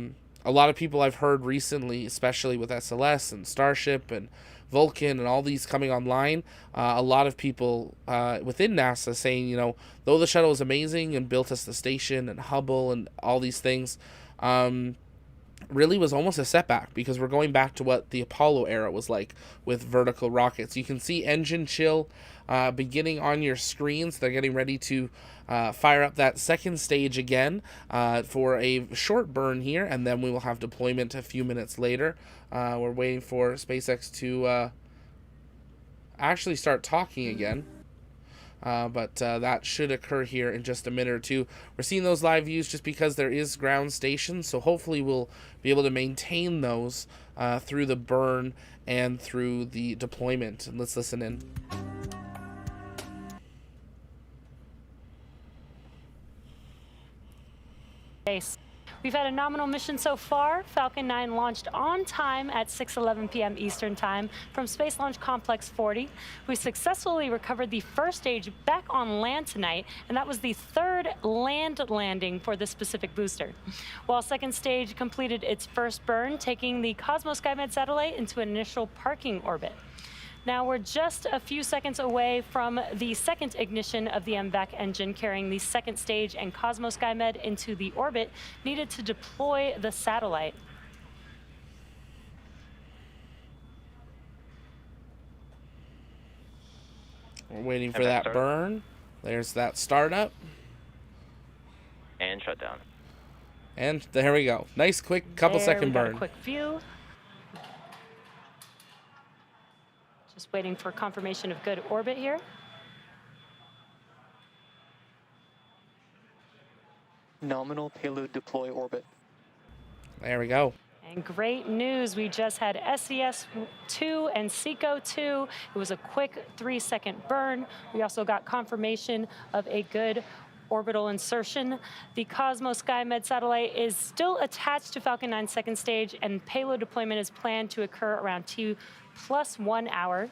Speaker 1: lot of people I've heard recently, especially with SLS and Starship and Vulcan and all these coming online, a lot of people within NASA saying, you know, though the shuttle is amazing and built us the station and Hubble and all these things, really was almost a setback, because we're going back to what the Apollo era was like with vertical rockets. You can see engine chill beginning on your screens. They're getting ready to fire up that second stage again for a short burn here, and then we will have deployment a few minutes later. We're waiting for SpaceX to actually start talking again. But that should occur here in just a minute or two. We're seeing those live views just because there is ground stations, so hopefully we'll be able to maintain those through the burn and through the deployment. And let's listen in.
Speaker 2: We've had a nominal mission so far. Falcon 9 launched on time at 6:11 p.m. Eastern Time from Space Launch Complex 40. We successfully recovered the first stage back on land tonight, and that was the third land landing for this specific booster. While second stage completed its first burn, taking the Cosmo-Skymed satellite into initial parking orbit. Now we're just a few seconds away from the second ignition of the MVAC engine, carrying the second stage and Cosmo-Skymed into the orbit needed to deploy the satellite.
Speaker 1: We're waiting for that burn. There's that startup.
Speaker 3: And shutdown.
Speaker 1: And there we go. Nice quick couple second burn.
Speaker 2: A quick view. Just waiting for confirmation of good orbit here.
Speaker 5: Nominal payload deploy orbit.
Speaker 1: There we go.
Speaker 2: And great news, we just had SES-2 and SECO-2. It was a quick 3-second burn. We also got confirmation of a good orbital insertion. The Cosmo-Skymed satellite is still attached to Falcon 9's second stage, and payload deployment is planned to occur around 2+1 hour.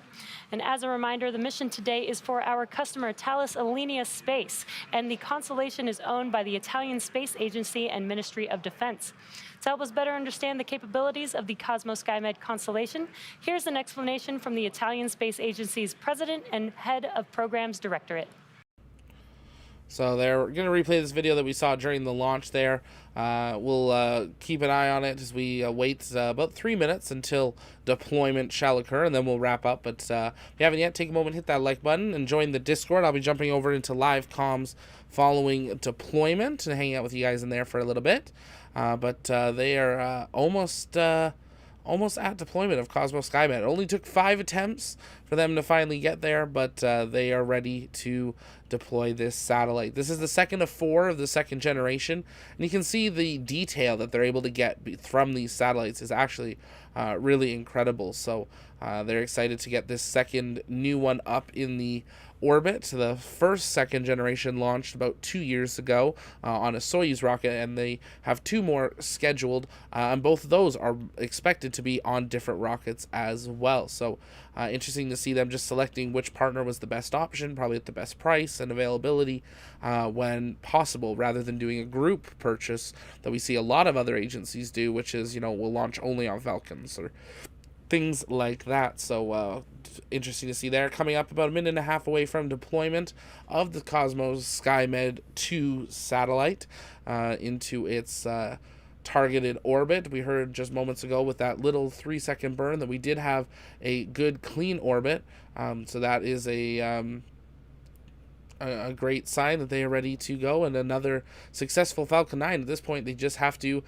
Speaker 2: And as a reminder, the mission today is for our customer Thales Alenia Space, and the constellation is owned by the Italian Space Agency and Ministry of Defense. To help us better understand the capabilities of the Cosmo-Skymed constellation, here's an explanation from the Italian Space Agency's president and head of programs directorate.
Speaker 1: So they're going to replay this video that we saw during the launch there. We'll keep an eye on it as we wait about 3 minutes until deployment shall occur, and then we'll wrap up. But if you haven't yet, take a moment, hit that like button, and join the Discord. I'll be jumping over into live comms following deployment and hanging out with you guys in there for a little bit. But they are almost at deployment of Cosmo-Skymed. It only took 5 attempts for them to finally get there, but they are ready to deploy this satellite. This is the second of 4 of the second generation, and you can see the detail that they're able to get from these satellites is actually really incredible. So they're excited to get this second new one up in the orbit. The first second generation launched about 2 years ago on a Soyuz rocket, and they have 2 more scheduled, and both of those are expected to be on different rockets as well. So interesting to see them just selecting which partner was the best option, probably at the best price and availability when possible, rather than doing a group purchase that we see a lot of other agencies do, which is, you know, we'll launch only on Falcons or things like that. So interesting to see there. Coming up about a minute and a half away from deployment of the Cosmo-Skymed 2 satellite into its targeted orbit. We heard just moments ago with that little 3-second burn that we did have a good clean orbit. So that is a great sign that they are ready to go, and another successful Falcon 9. At this point, they just have to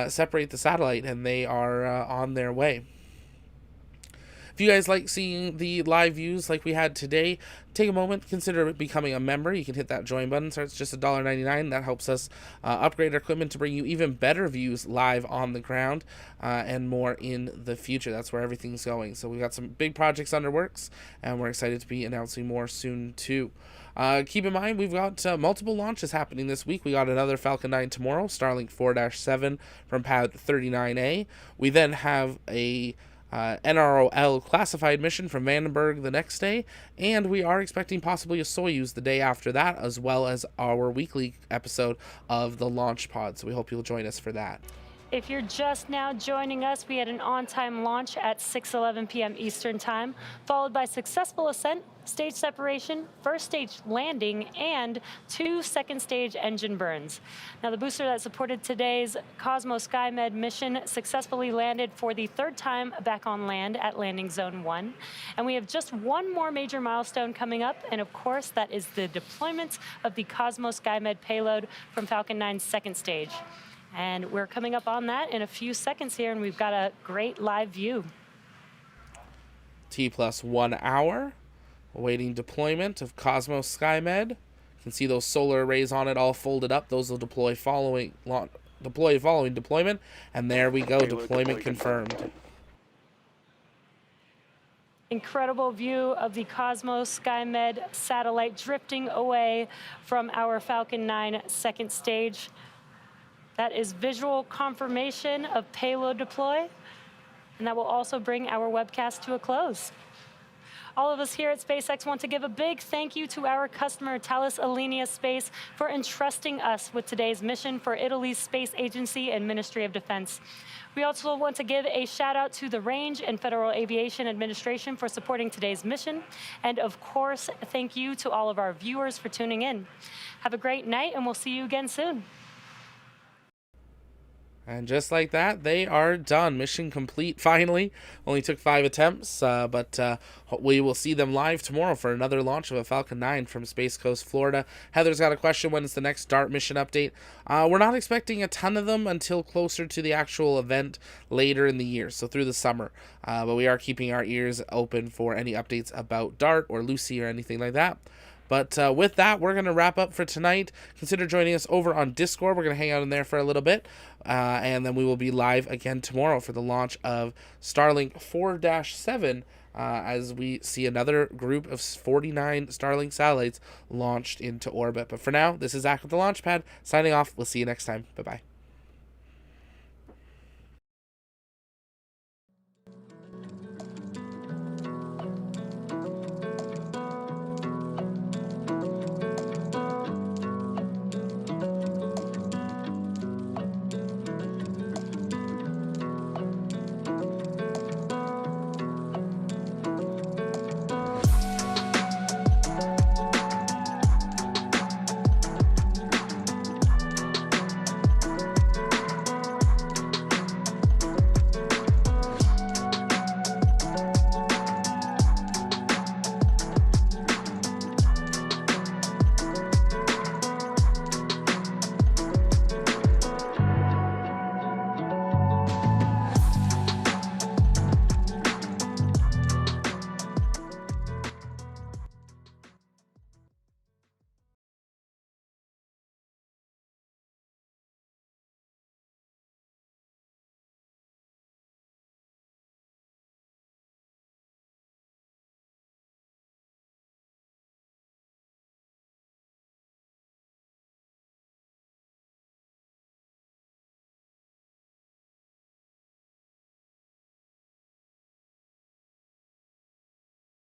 Speaker 1: separate the satellite, and they are on their way. If you guys like seeing the live views like we had today, take a moment, consider becoming a member. You can hit that join button. So it's just $1.99. That helps us upgrade our equipment to bring you even better views live on the ground and more in the future. That's where everything's going. So we've got some big projects under works, and we're excited to be announcing more soon too. Keep in mind, we've got multiple launches happening this week. We got another Falcon 9 tomorrow, Starlink 4-7 from pad 39A. We then have a NROL classified mission from Vandenberg the next day, and we are expecting possibly a Soyuz the day after that, as well as our weekly episode of the Launch Pod. So we hope you'll join us for that.
Speaker 2: If you're just now joining us, we had an on-time launch at 6:11 p.m. Eastern Time, followed by successful ascent, stage separation, first stage landing, and 2 second stage engine burns. Now, the booster that supported today's Cosmo-Skymed mission successfully landed for the 3rd time back on land at Landing Zone 1. And we have just one more major milestone coming up, and of course, that is the deployment of the Cosmo-Skymed payload from Falcon 9's 2nd stage. And we're coming up on that in a few seconds here, and we've got a great live view.
Speaker 1: T+1 hour, awaiting deployment of Cosmo-Skymed. You can see those solar arrays on it all folded up. Those will deploy following deployment. And there we go, deployment confirmed.
Speaker 2: Incredible view of the Cosmo-Skymed satellite drifting away from our Falcon 9 2nd stage. That is visual confirmation of payload deploy, and that will also bring our webcast to a close. All of us here at SpaceX want to give a big thank you to our customer, Thales Alenia Space, for entrusting us with today's mission for Italy's space agency and Ministry of Defense. We also want to give a shout out to the Range and Federal Aviation Administration for supporting today's mission. And of course, thank you to all of our viewers for tuning in. Have a great night, and we'll see you again soon.
Speaker 1: And just like that, they are done. Mission complete, finally. Only took 5 attempts, but we will see them live tomorrow for another launch of a Falcon 9 from Space Coast, Florida. Heather's got a question, when is the next DART mission update? We're not expecting a ton of them until closer to the actual event later in the year, so through the summer. But we are keeping our ears open for any updates about DART or Lucy or anything like that. But with that, we're going to wrap up for tonight. Consider joining us over on Discord. We're going to hang out in there for a little bit. And then we will be live again tomorrow for the launch of Starlink 4-7 as we see another group of 49 Starlink satellites launched into orbit. But for now, this is Zach with the Launchpad signing off. We'll see you next time. Bye-bye.